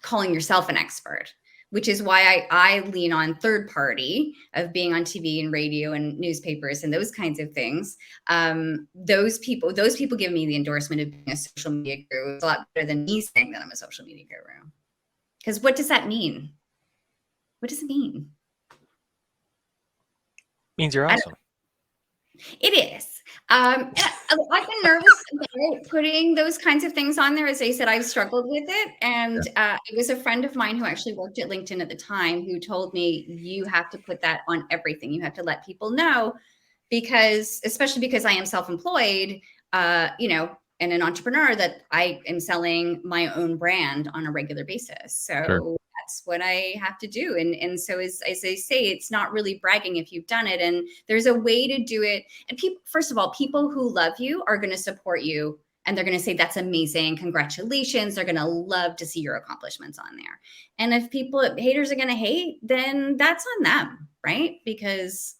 [SPEAKER 4] calling yourself an expert, which is why I lean on third party of being on TV and radio and newspapers and those kinds of things. Those people give me the endorsement of being a social media guru. It's a lot better than me saying that I'm a social media guru. Because what does that mean? What does it mean?
[SPEAKER 3] Means you're awesome.
[SPEAKER 4] It is. I've been nervous about putting those kinds of things on there. As I said, I've struggled with it. And it was a friend of mine who actually worked at LinkedIn at the time who told me, you have to put that on everything. You have to let people know, because, especially because I am self-employed, and an entrepreneur, that I am selling my own brand on a regular basis. So
[SPEAKER 2] Sure.
[SPEAKER 4] that's what I have to do. And so as I say, it's not really bragging if you've done it. And there's a way to do it. And people, first of all, people who love you are going to support you. And they're going to say, that's amazing. Congratulations. They're going to love to see your accomplishments on there. And if haters are going to hate, then that's on them, right? Because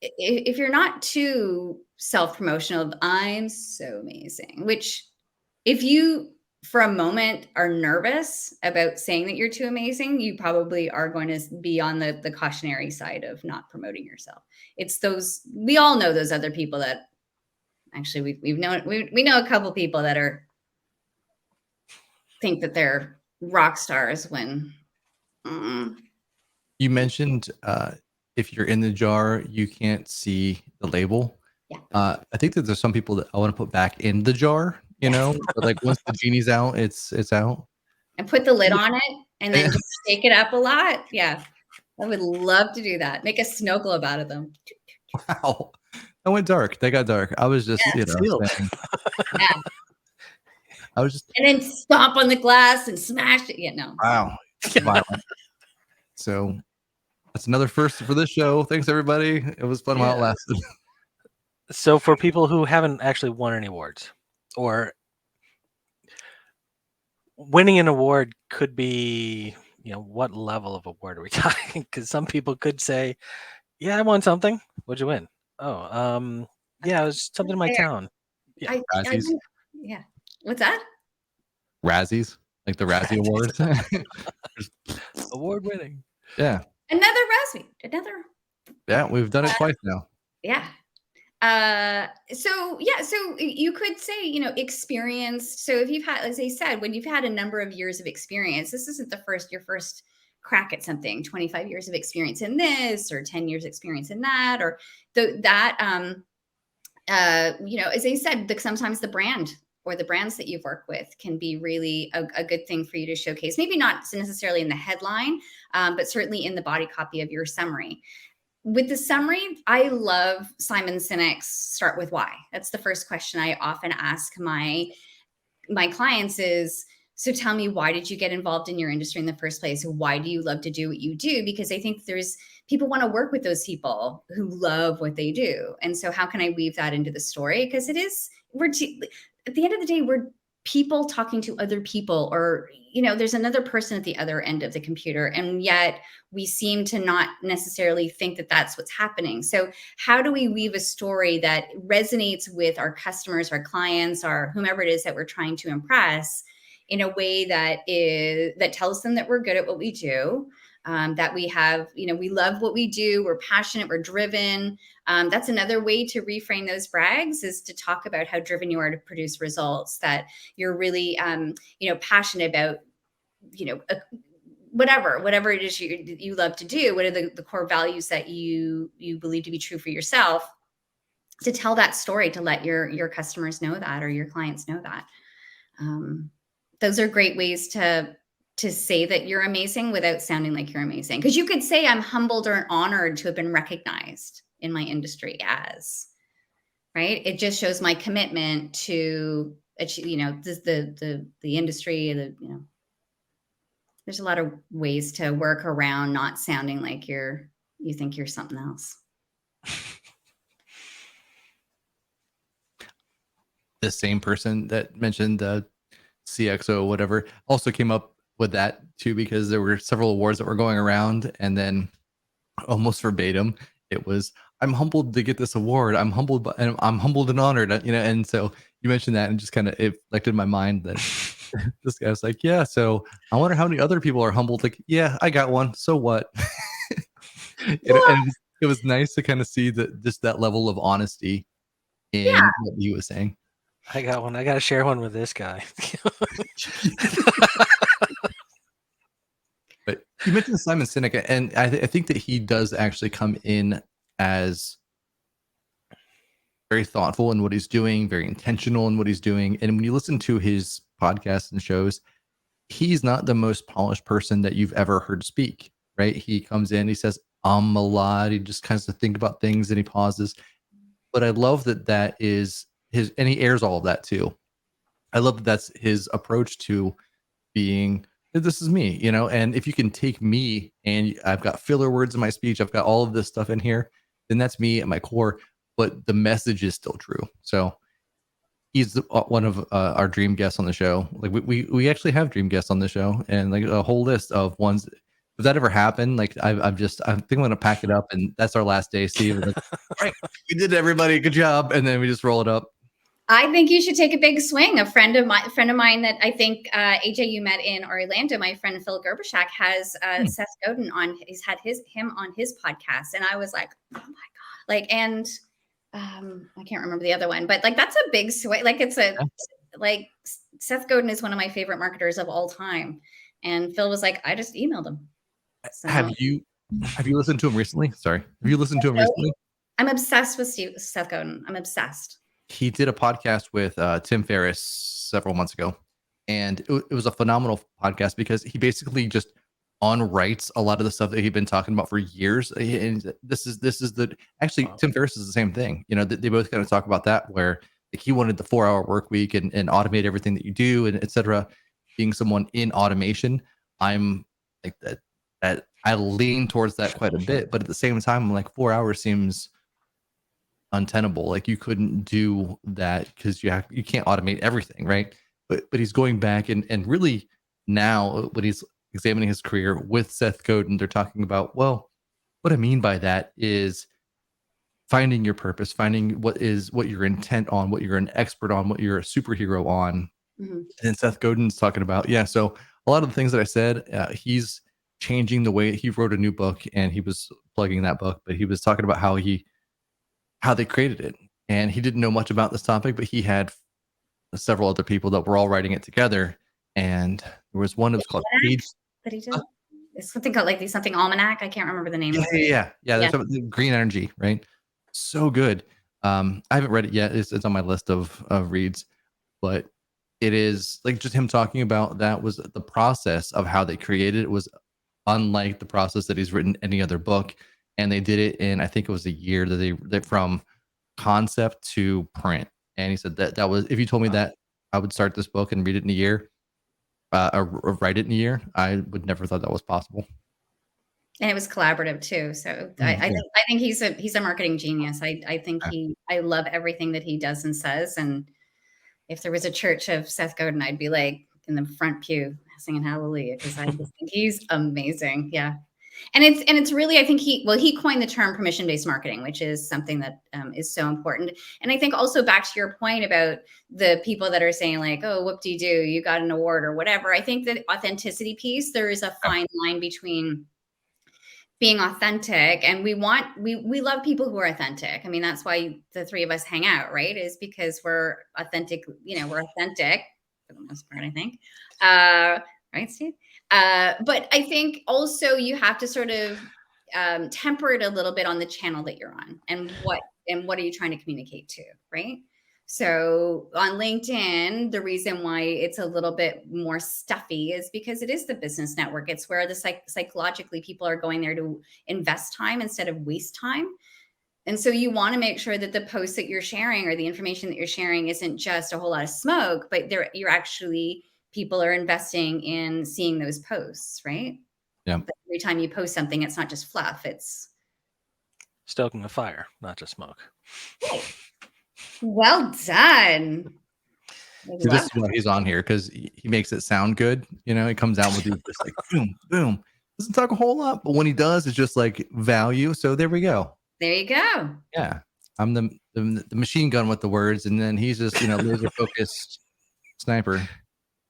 [SPEAKER 4] if you're not too self-promotional of I'm so amazing, which if you for a moment are nervous about saying that you're too amazing, you probably are going to be on the cautionary side of not promoting yourself. It's we all know those other people that actually we know a couple people that think that they're rock stars when
[SPEAKER 2] You mentioned if you're in the jar, you can't see the label.
[SPEAKER 4] Yeah.
[SPEAKER 2] I think that there's some people that I want to put back in the jar, but like once the genie's out, it's out.
[SPEAKER 4] And put the lid on it and then just shake it up a lot. Yeah. I would love to do that. Make a snow globe out of them.
[SPEAKER 2] Wow. I went dark. They got dark. I was just,
[SPEAKER 3] Sealed.
[SPEAKER 2] saying,
[SPEAKER 4] Yeah.
[SPEAKER 2] I was just,
[SPEAKER 4] And then stomp on the glass and smash it. Yeah, no.
[SPEAKER 2] wow, violent. So that's another first for this show. Thanks, everybody. It was fun while it lasted.
[SPEAKER 3] So for people who haven't actually won any awards, or winning an award could be, what level of award are we talking? Because some people could say, yeah, I won something. What'd you win? Oh, yeah, it was something in my town. Yeah.
[SPEAKER 2] Razzies.
[SPEAKER 4] Yeah. What's that?
[SPEAKER 2] Razzies, like the Razzie Awards.
[SPEAKER 3] Award winning.
[SPEAKER 2] Yeah.
[SPEAKER 4] Another Razzie. Another.
[SPEAKER 2] Yeah, we've done it twice now.
[SPEAKER 4] Yeah. So you could say, experienced. So if you've had, as I said, when you've had a number of years of experience, this isn't your first crack at something, 25 years of experience in this or 10 years experience in that, or as I said, sometimes the brand or the brands that you've worked with can be really a good thing for you to showcase. Maybe not necessarily in the headline, but certainly in the body copy of your summary. With the summary, I love Simon Sinek's Start With Why. That's the first question I often ask my clients is, so tell me, why did you get involved in your industry in the first place? Why do you love to do what you do? Because I think people want to work with those people who love what they do. And so how can I weave that into the story? Because at the end of the day, we're people talking to other people, or, there's another person at the other end of the computer. And yet we seem to not necessarily think that that's what's happening. So how do we weave a story that resonates with our customers, our clients, or whomever it is that we're trying to impress, in a way that tells them that we're good at what we do, that we have, we love what we do, we're passionate, we're driven. That's another way to reframe those brags, is to talk about how driven you are to produce results, that you're really, passionate about, whatever it is you love to do. What are the core values that you believe to be true for yourself, to tell that story, to let your customers know that, or your clients know that. Those are great ways to say that you're amazing without sounding like you're amazing. Because you could say, I'm humbled or honored to have been recognized in my industry as, right? It just shows my commitment to achieve, the industry, there's a lot of ways to work around not sounding like you think you're something else.
[SPEAKER 2] The same person that mentioned CXO, whatever, also came up with that too, because there were several awards that were going around, and then almost verbatim, it was, I'm humbled to get this award. I'm humbled, and I'm humbled and honored, and so you mentioned that, and just kind of, it reflected in my mind that this guy was like, yeah, so I wonder how many other people are humbled. Like, yeah, I got one. So what? And it was nice to kind of see just that level of honesty in what he was saying.
[SPEAKER 3] I got one. I got to share one with this guy.
[SPEAKER 2] But you mentioned Simon Sinek, and I think that he does actually come in as very thoughtful in what he's doing, very intentional in what he's doing. And when you listen to his podcasts and shows, he's not the most polished person that you've ever heard speak, right? He comes in, he says, a lot. He just kind of think about things, and he pauses. But I love that is his, and he airs all of that too. I love that that's his approach to being, this is me, and if you can take me, and I've got filler words in my speech, I've got all of this stuff in here, then that's me at my core, but the message is still true. So he's one of our dream guests on the show. Like we actually have dream guests on the show, and like a whole list of ones. If that ever happened, like I think I'm gonna pack it up, and that's our last day, Steve. Like, all right, we did it, everybody, good job, and then we just roll it up.
[SPEAKER 4] I think you should take a big swing. A friend of mine that I think AJ, you met in Orlando, my friend Phil Gerbershak, has Seth Godin on. He's had him on his podcast, and I was like, oh my god! Like, and I can't remember the other one, but like that's a big swing. Like like Seth Godin is one of my favorite marketers of all time, and Phil was like, I just emailed him. So,
[SPEAKER 2] have you listened to him recently? Sorry, have you listened to him recently?
[SPEAKER 4] I'm obsessed with Seth Godin. I'm obsessed.
[SPEAKER 2] He did a podcast with Tim Ferriss several months ago, and it was a phenomenal podcast, because he basically just writes a lot of the stuff that he'd been talking about for years. And this is the actually
[SPEAKER 3] Wow.
[SPEAKER 2] Tim Ferriss is the same thing. You know, they both kind of talk about that where like he wanted the 4-hour work week and automate everything that you do and etc. Being someone in automation, I'm like that I lean towards that quite a bit, but at the same time, I'm like 4 hours seems untenable. Like you couldn't do that because you can't automate everything, right? But he's going back and really now when he's examining his career with Seth Godin, they're talking about, well, what I mean by that is finding your purpose, finding what you're intent on, what you're an expert on, what you're a superhero on.
[SPEAKER 4] Mhm.
[SPEAKER 2] And Seth Godin's talking about, yeah. So a lot of the things that I said, he's changing the way he wrote a new book, and he was plugging that book, but he was talking about how they created it, and he didn't know much about this topic, but he had several other people that were all writing it together, and there was one that was called
[SPEAKER 4] Almanac
[SPEAKER 2] Page.
[SPEAKER 4] that he did. It's something called like something almanac. I can't remember the name
[SPEAKER 2] Yeah,
[SPEAKER 4] of
[SPEAKER 2] yeah,
[SPEAKER 4] it.
[SPEAKER 2] yeah, yeah.
[SPEAKER 4] Yeah.
[SPEAKER 2] There's the green energy, right? So good. I haven't read it yet. It's on my list of reads, but it is like just him talking about that was the process of how they created it was unlike the process that he's written any other book, and they did it in I think it was a year that from concept to print. And he said that was if you told me that I would start this book and read it in a year, or write it in a year, I would never thought that was possible.
[SPEAKER 4] And it was collaborative too. So
[SPEAKER 2] Yeah.
[SPEAKER 4] I think he's a marketing genius. I think
[SPEAKER 2] Yeah.
[SPEAKER 4] I love everything that he does and says. And if there was a church of Seth Godin, I'd be like in the front pew singing hallelujah because I just think he's amazing. Yeah. And it's really, I think he coined the term permission-based marketing, which is something that is so important. And I think also back to your point about the people that are saying like, oh, whoop-de-doo, you got an award or whatever. I think that authenticity piece, there is a fine line between being authentic, and we love people who are authentic. I mean, that's why the three of us hang out, right? Is because we're authentic, we're authentic for the most part, I think. Right, Steve? But I think also you have to sort of temper it a little bit on the channel that you're on and what are you trying to communicate to, right? So on LinkedIn, the reason why it's a little bit more stuffy is because it is the business network. It's where the psychologically people are going there to invest time instead of waste time. And so you want to make sure that the posts that you're sharing or the information that you're sharing isn't just a whole lot of smoke, but you're actually people are investing in seeing those posts, right?
[SPEAKER 2] Yeah.
[SPEAKER 4] But every time you post something, it's not just fluff. It's
[SPEAKER 3] Stoking a fire, not just smoke.
[SPEAKER 4] right. Well done.
[SPEAKER 2] This is why he's on here because he makes it sound good. You know, he comes out with these just like boom, boom. Doesn't talk a whole lot, but when he does, it's just like value. So there we go.
[SPEAKER 4] There you go.
[SPEAKER 2] Yeah, I'm the machine gun with the words, and then he's just laser focused sniper.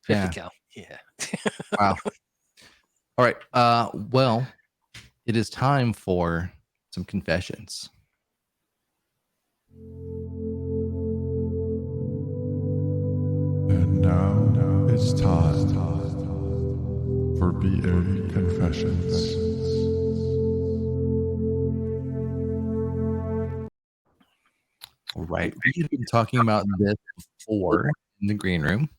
[SPEAKER 3] 50
[SPEAKER 2] Yeah.
[SPEAKER 3] cal. Yeah.
[SPEAKER 2] Wow. All right. Well, it is time for some confessions.
[SPEAKER 5] And now it's time for BA Confessions.
[SPEAKER 2] All right. We have been talking about this before in the green room.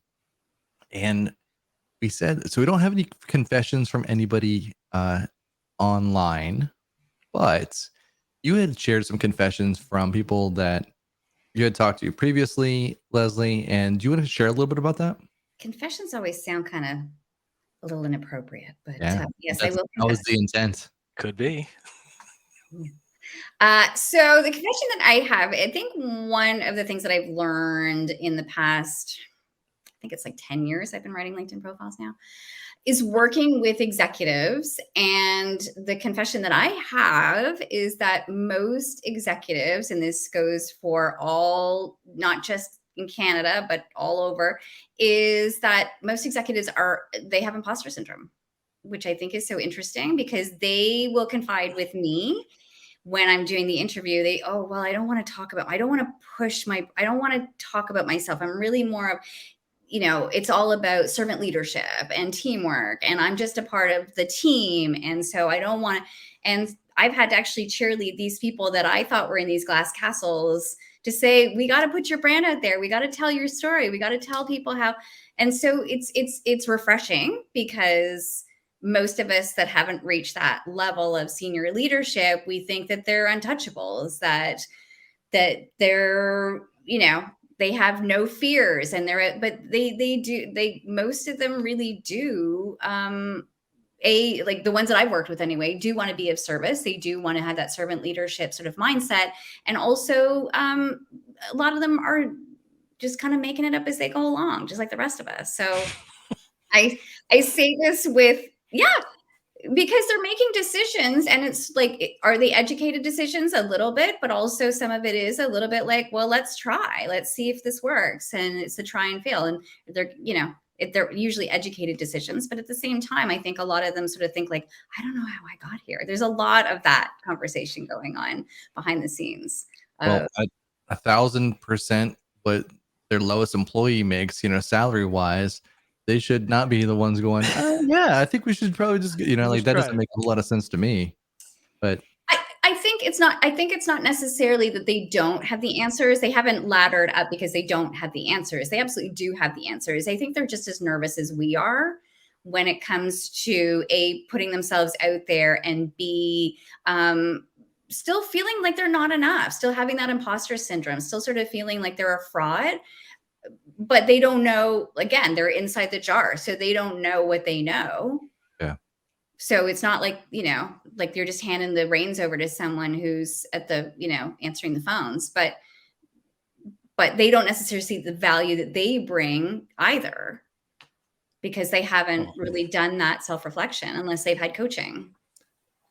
[SPEAKER 2] And we said, so we don't have any confessions from anybody online, but you had shared some confessions from people that you had talked to previously, Leslie. And do you want to share a little bit about that?
[SPEAKER 4] Confessions always sound kind of a little inappropriate, but
[SPEAKER 2] Yeah.
[SPEAKER 4] yes, I will
[SPEAKER 2] That was
[SPEAKER 4] confess.
[SPEAKER 2] the intent.
[SPEAKER 3] Could be.
[SPEAKER 4] So the confession that I have, I think one of the things that I've learned in the past, I think it's like 10 years I've been writing LinkedIn profiles now, is working with executives. And the confession that I have is that most executives, and this goes for all, not just in Canada, but all over, is that most executives they have imposter syndrome, which I think is so interesting because they will confide with me when I'm doing the interview. I don't want to talk about, I don't want to talk about myself. I'm really more of, it's all about servant leadership and teamwork, and I'm just a part of the team. And so I don't want to, and I've had to actually cheerlead these people that I thought were in these glass castles to say, we got to put your brand out there. We got to tell your story. We got to tell people how. And so it's refreshing because most of us that haven't reached that level of senior leadership, we think that they're untouchables, that they're, they have no fears, and but most of them really do. Like the ones that I've worked with anyway, do want to be of service. They do want to have that servant leadership sort of mindset. And also, a lot of them are just kind of making it up as they go along, just like the rest of us. So I say this with, because they're making decisions, and it's like, are they educated decisions? A little bit, but also some of it is a little bit like, well, let's see if this works. And it's a try and fail. And they're usually educated decisions, but at the same time, I think a lot of them sort of think like, I don't know how I got here. There's a lot of that conversation going on behind the scenes.
[SPEAKER 2] Well, 1,000% what their lowest employee makes, salary wise, they should not be the ones going, yeah, I think we should probably just, like that doesn't make a whole lot of sense to me. But
[SPEAKER 4] I think it's not necessarily that they don't have the answers. They haven't laddered up because they don't have the answers. They absolutely do have the answers. I think they're just as nervous as we are when it comes to putting themselves out there, and B, still feeling like they're not enough, still having that imposter syndrome, still sort of feeling like they're a fraud, but they don't know, again, they're inside the jar. So they don't know what they know.
[SPEAKER 2] Yeah.
[SPEAKER 4] So it's not like, like you're just handing the reins over to someone who's at the, answering the phones, but they don't necessarily see the value that they bring either, because they haven't really done that self-reflection unless they've had coaching.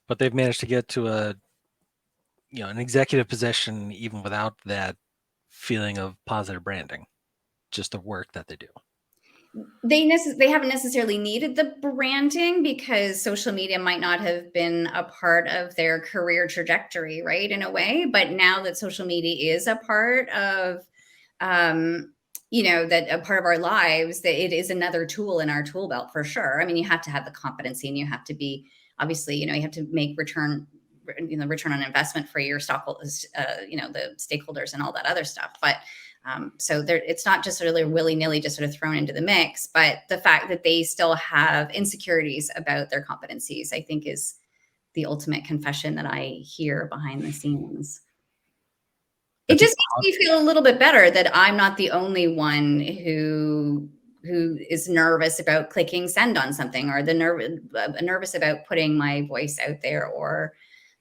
[SPEAKER 3] But they've managed to get to an executive position even without that feeling of positive branding, just the work that they do.
[SPEAKER 4] They haven't necessarily needed the branding, because social media might not have been a part of their career trajectory, right, in a way. But now that social media is a part of, that a part of our lives, that it is another tool in our tool belt for sure. I mean, you have to have the competency, and you have to be, obviously, you have to make return on investment for your stockholders, the stakeholders and all that other stuff. But so it's not just really willy-nilly just sort of thrown into the mix, but the fact that they still have insecurities about their competencies, I think, is the ultimate confession that I hear behind the scenes. It just makes me feel a little bit better that I'm not the only one who is nervous about clicking send on something, or nervous about putting my voice out there, or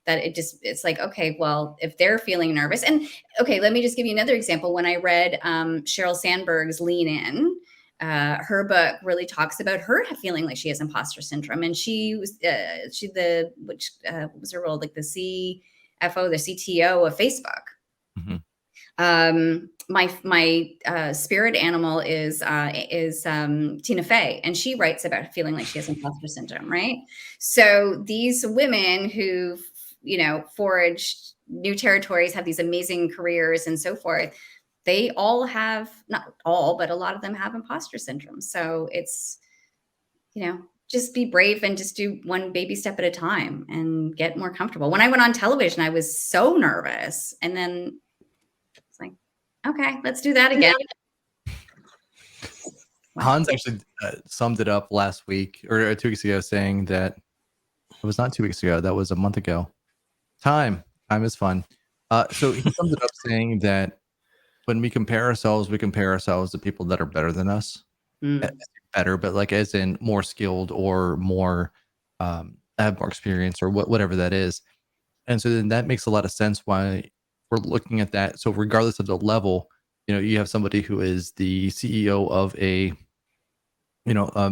[SPEAKER 4] that it's like, okay, well, if they're feeling nervous, and okay, let me just give you another example. When I read Sheryl Sandberg's Lean In, her book really talks about her feeling like she has imposter syndrome, and what was her role, like the CFO, the CTO of Facebook. Mm-hmm. My spirit animal is Tina Fey, and she writes about feeling like she has imposter syndrome, right? So these women who foraged new territories, have these amazing careers and so forth, they all have, not all, but a lot of them have imposter syndrome. So it's, just be brave and just do one baby step at a time and get more comfortable. When I went on television, I was so nervous, and then it's like, okay, let's do that again.
[SPEAKER 2] Wow. Hans actually summed it up last week or 2 weeks ago, saying that it was not 2 weeks ago, that was a month ago. Time is fun. So he summed it up saying that when we compare ourselves to people that are better than us. Better, but like as in more skilled or more have more experience or whatever that is. And so then that makes a lot of sense why we're looking at that. So regardless of the level, you have somebody who is the CEO of a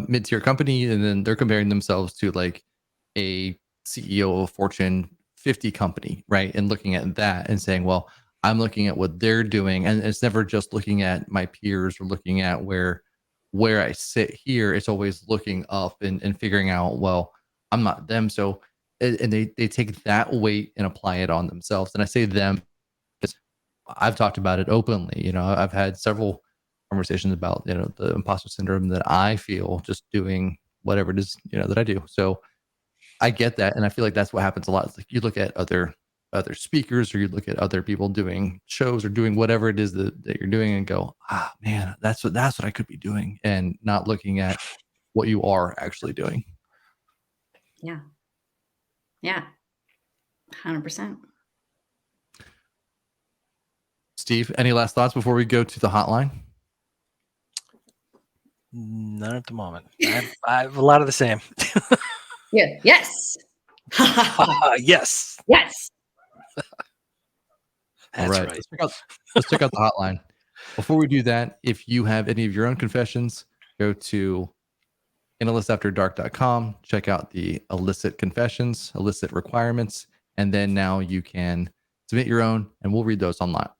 [SPEAKER 2] mid-tier company, and then they're comparing themselves to like a CEO of a Fortune 50 company, right? And looking at that and saying, well, I'm looking at what they're doing, and it's never just looking at my peers or looking at where I sit here. It's always looking up and figuring out, well, I'm not them. So, and they take that weight and apply it on themselves. And I say them because I've talked about it openly. I've had several conversations about, the imposter syndrome that I feel just doing whatever it is, that I do. So I get that. And I feel like that's what happens a lot. It's like you look at other speakers, or you look at other people doing shows or doing whatever it is that you're doing, and go, man, that's what I could be doing, and not looking at what you are actually doing.
[SPEAKER 4] Yeah. Yeah. 100%.
[SPEAKER 2] Steve, any last thoughts before we go to the hotline?
[SPEAKER 3] None at the moment. I have a lot of the same.
[SPEAKER 4] Yeah. Yes.
[SPEAKER 3] Yes,
[SPEAKER 4] Yes.
[SPEAKER 2] All
[SPEAKER 3] that's
[SPEAKER 2] right.
[SPEAKER 3] right.
[SPEAKER 2] Let's check out the hotline. Before we do that, if you have any of your own confessions, go to analystsafterdark.com, check out the illicit confessions, illicit requirements, and then now you can submit your own and we'll read those online.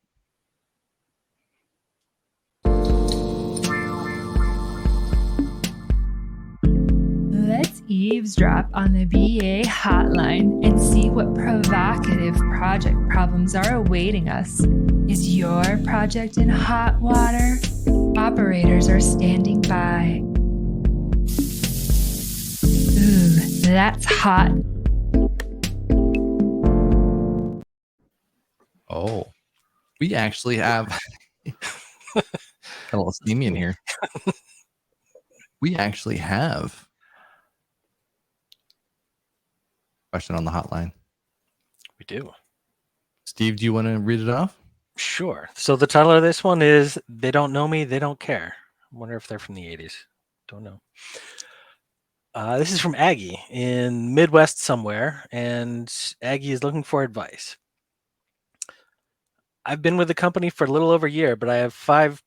[SPEAKER 1] Let's eavesdrop on the BA hotline and see what provocative project problems are awaiting us. Is your project in hot water? Operators are standing by. Ooh, that's hot.
[SPEAKER 2] Oh, we actually have got a little steamy in here. We actually have a question on the hotline.
[SPEAKER 3] We do.
[SPEAKER 2] Steve, do you want to read it off?
[SPEAKER 3] Sure. So the title of this one is "They Don't Know Me, They Don't Care." I wonder if they're from the 80s. Don't know. This is from Aggie in Midwest somewhere, and Aggie is looking for advice. I've been with the company for a little over a year, but I have 5+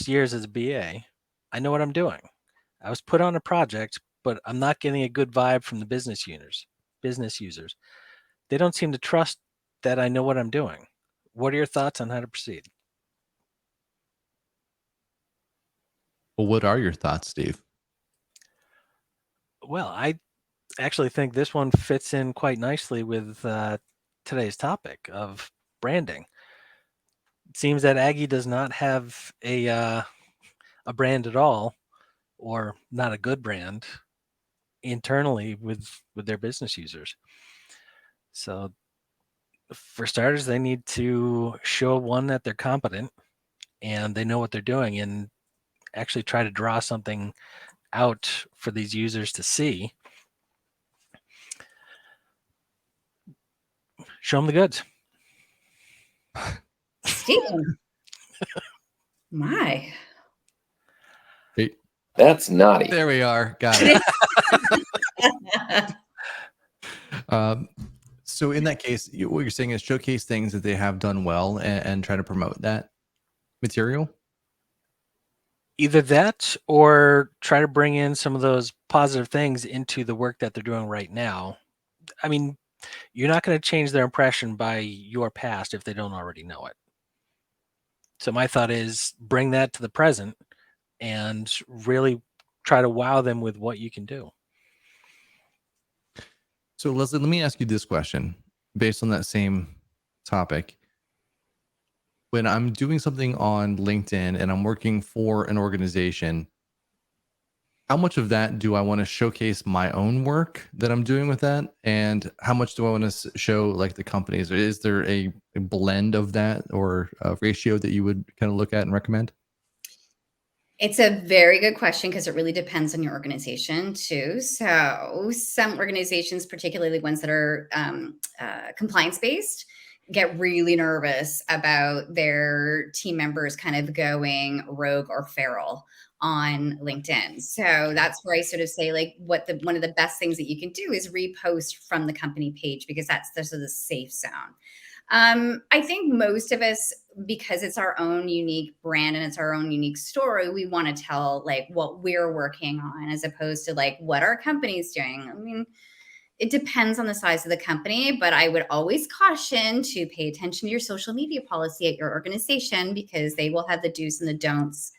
[SPEAKER 3] years as a BA. I know what I'm doing. I was put on a project, but I'm not getting a good vibe from the business users. They don't seem to trust that I know what I'm doing. What are your thoughts on how to proceed?
[SPEAKER 2] Well, what are your thoughts, Steve?
[SPEAKER 3] Well, I actually think this one fits in quite nicely with today's topic of branding. It seems that Aggie does not have a brand at all, or not a good brand internally with their business users. So for starters, they need to show one that they're competent and they know what they're doing, and actually try to draw something out for these users to see. Show them the goods.
[SPEAKER 4] Stephen. My.
[SPEAKER 2] Hey,
[SPEAKER 6] That's naughty.
[SPEAKER 2] there we are. Got it. So in that case, what you're saying is showcase things that they have done well and try to promote that material.
[SPEAKER 3] Either that or try to bring in some of those positive things into the work that they're doing right now. I mean, you're not going to change their impression by your past if they don't already know it. So my thought is bring that to the present and really try to wow them with what you can do.
[SPEAKER 2] So Leslie, let me ask you this question based on that same topic. When I'm doing something on LinkedIn and I'm working for an organization, how much of that do I want to showcase my own work that I'm doing with that? And how much do I want to show like the companies? Is there a blend of that or a ratio that you would kind of look at and recommend?
[SPEAKER 4] It's a very good question because it really depends on your organization too. So some organizations, particularly ones that are compliance based, get really nervous about their team members kind of going rogue or feral on LinkedIn. So that's where I sort of say like one of the best things that you can do is repost from the company page, because that's the sort of safe zone. I think most of us, because it's our own unique brand and it's our own unique story, we want to tell like what we're working on as opposed to like what our company's doing. I mean, it depends on the size of the company, but I would always caution to pay attention to your social media policy at your organization, because they will have the do's and the don'ts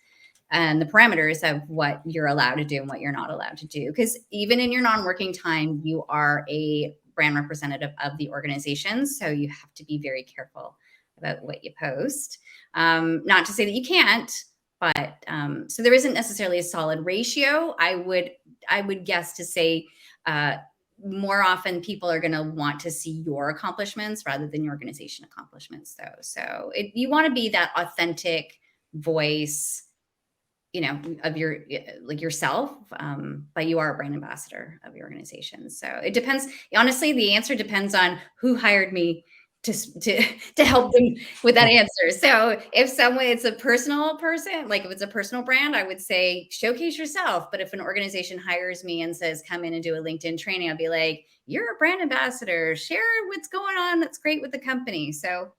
[SPEAKER 4] and the parameters of what you're allowed to do and what you're not allowed to do. Because even in your non-working time, you are a brand representative of the organization. So you have to be very careful about what you post. Not to say that you can't, but so there isn't necessarily a solid ratio. I would guess to say more often people are going to want to see your accomplishments rather than your organization accomplishments, though. So you want to be that authentic voice of your like yourself, but you are a brand ambassador of your organization. So it depends. Honestly, the answer depends on who hired me to help them with that answer. So if it's a personal person, like if it's a personal brand, I would say showcase yourself. But if an organization hires me and says come in and do a LinkedIn training, I'll be like, you're a brand ambassador. Share what's going on. That's great with the company. So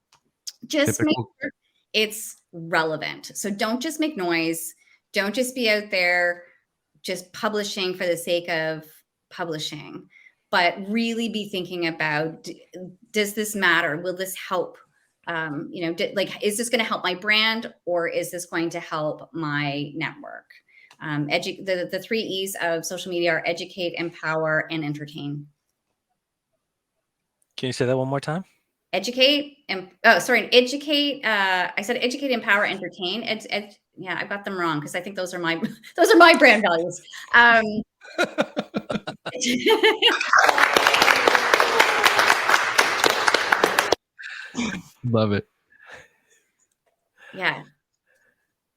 [SPEAKER 4] just make sure it's relevant. So don't just make noise. Don't just be out there just publishing for the sake of publishing, but really be thinking about, does this matter? Will this help? Is this going to help my brand, or is this going to help my network? The 3 E's of social media are educate, empower, and entertain.
[SPEAKER 3] Can you say that one more time?
[SPEAKER 4] Educate and educate. I said educate, empower, entertain. Yeah, I got them wrong because I think those are my brand values.
[SPEAKER 2] Love it.
[SPEAKER 4] Yeah,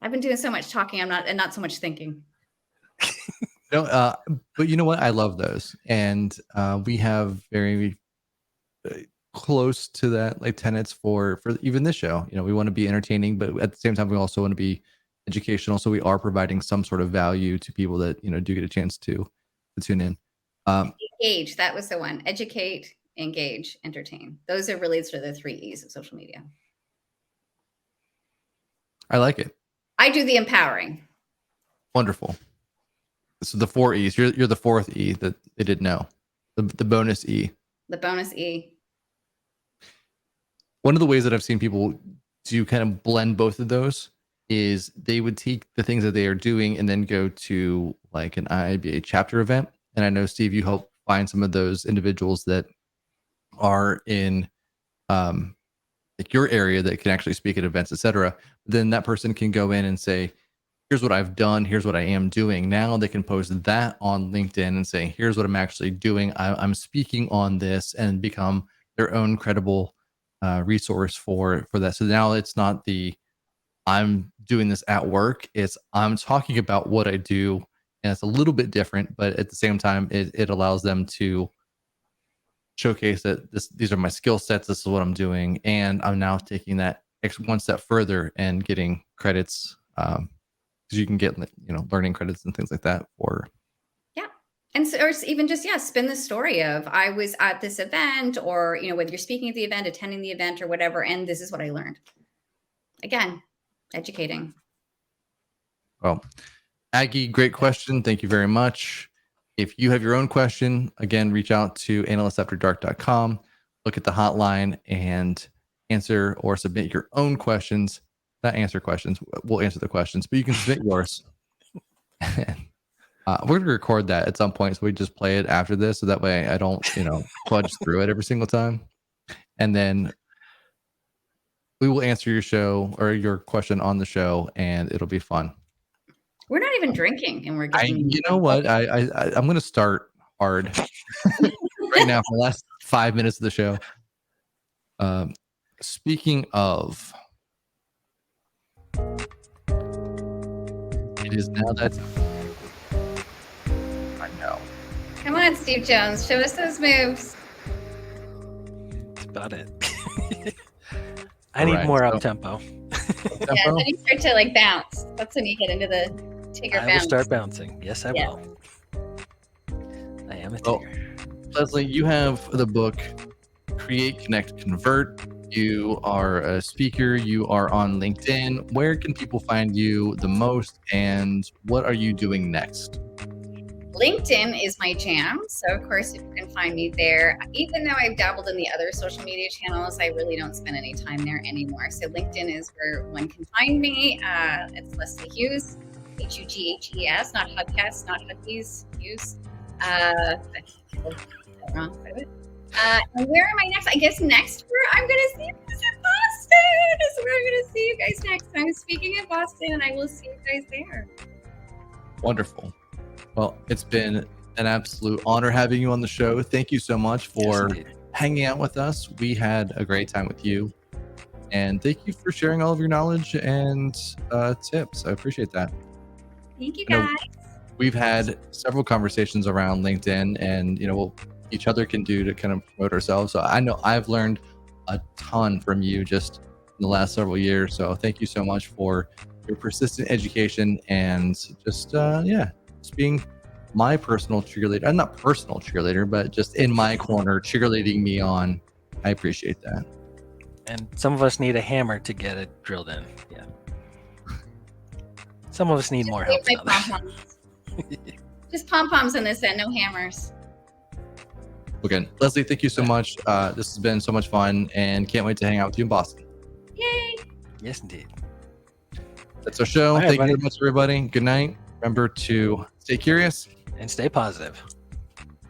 [SPEAKER 4] I've been doing so much talking. I'm not so much thinking.
[SPEAKER 2] No, but you know what? I love those, and we have very close to that like tenets for even this show. We want to be entertaining, but at the same time we also want to be educational, so we are providing some sort of value to people that do get a chance to tune in.
[SPEAKER 4] Engage, that was the one. Educate, engage, entertain. Those are really sort of the 3 E's of social media.
[SPEAKER 2] I like it.
[SPEAKER 4] I do the empowering.
[SPEAKER 2] Wonderful. So the 4 E's, you're the 4th E that they didn't know, the bonus E.
[SPEAKER 4] The bonus E.
[SPEAKER 2] One of the ways that I've seen people do kind of blend both of those is they would take the things that they are doing and then go to like an IIBA chapter event. And I know, Steve, you help find some of those individuals that are in like your area that can actually speak at events, etc. Then that person can go in and say, here's what I've done, here's what I am doing. Now they can post that on LinkedIn and say, here's what I'm actually doing. I'm speaking on this, and become their own credible resource for that. So now it's not I'm doing this at work, it's I'm talking about what I do, and it's a little bit different, but at the same time it allows them to showcase that these are my skill sets, this is what I'm doing, and I'm now taking that one step further and getting credits, because you can get learning credits and things like that for.
[SPEAKER 4] And so, or even just, spin the story of I was at this event, or, whether you're speaking at the event, attending the event, or whatever, and this is what I learned. Again, educating.
[SPEAKER 2] Well, Aggie, great question. Thank you very much. If you have your own question, again, reach out to analystsafterdark.com, look at the hotline, and answer or submit your own questions. Not answer questions. We'll answer the questions, but you can submit yours. We're going to record that at some point, so we just play it after this, so that way I don't, fudge through it every single time. And then we will answer your show or your question on the show, and it'll be fun.
[SPEAKER 4] We're not even drinking, and we're getting.
[SPEAKER 2] You know what? I'm going to start hard right now for the last 5 minutes of the show. Speaking of, it is now that. I know.
[SPEAKER 4] Come on, Steve Jones, show us those moves.
[SPEAKER 3] That's about it. I need more up tempo.
[SPEAKER 4] Yeah, then you start to bounce. That's when you get into the Tigger bounce.
[SPEAKER 3] I will start bouncing. Yes, I will. I am a Tigger.
[SPEAKER 2] Leslie, you have the book Create, Connect, Convert. You are a speaker. You are on LinkedIn. Where can people find you the most, and what are you doing next?
[SPEAKER 4] LinkedIn is my jam. So of course, you can find me there. Even though I've dabbled in the other social media channels, I really don't spend any time there anymore. So LinkedIn is where one can find me. It's Leslie Hughes, Hughes, not Hugcast, not Hughes, Hughes. Wrong. And where am I next? I guess next I'm going to see you guys in Boston. Is where I'm going to see you guys next. I'm speaking in Boston, and I will see you guys there.
[SPEAKER 2] Wonderful. Well, it's been an absolute honor having you on the show. Thank you so much for hanging out with us. We had a great time with you. And thank you for sharing all of your knowledge and tips. I appreciate that.
[SPEAKER 4] Thank you
[SPEAKER 2] I know
[SPEAKER 4] guys.
[SPEAKER 2] we've had several conversations around LinkedIn, and what each other can do to kind of promote ourselves. So I know I've learned a ton from you just in the last several years. So thank you so much for your persistent education and just just being my personal cheerleader. I'm not personal cheerleader, but just in my corner, cheerleading me on. I appreciate that.
[SPEAKER 3] And some of us need a hammer to get it drilled in. Yeah. Some of us need more help
[SPEAKER 4] Leave
[SPEAKER 3] than
[SPEAKER 4] my
[SPEAKER 3] others.
[SPEAKER 4] pom-poms. Just pom-poms in this end, no hammers.
[SPEAKER 2] Again, Leslie, thank you so much. This has been so much fun, and can't wait to hang out with you in Boston.
[SPEAKER 4] Yay!
[SPEAKER 3] Yes, indeed.
[SPEAKER 2] That's our show.
[SPEAKER 3] All right,
[SPEAKER 2] Thank you
[SPEAKER 3] buddy.
[SPEAKER 2] very much, everybody. Good night. Remember to stay curious.
[SPEAKER 3] And stay positive.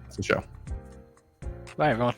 [SPEAKER 2] That's the show.
[SPEAKER 3] Bye, everyone.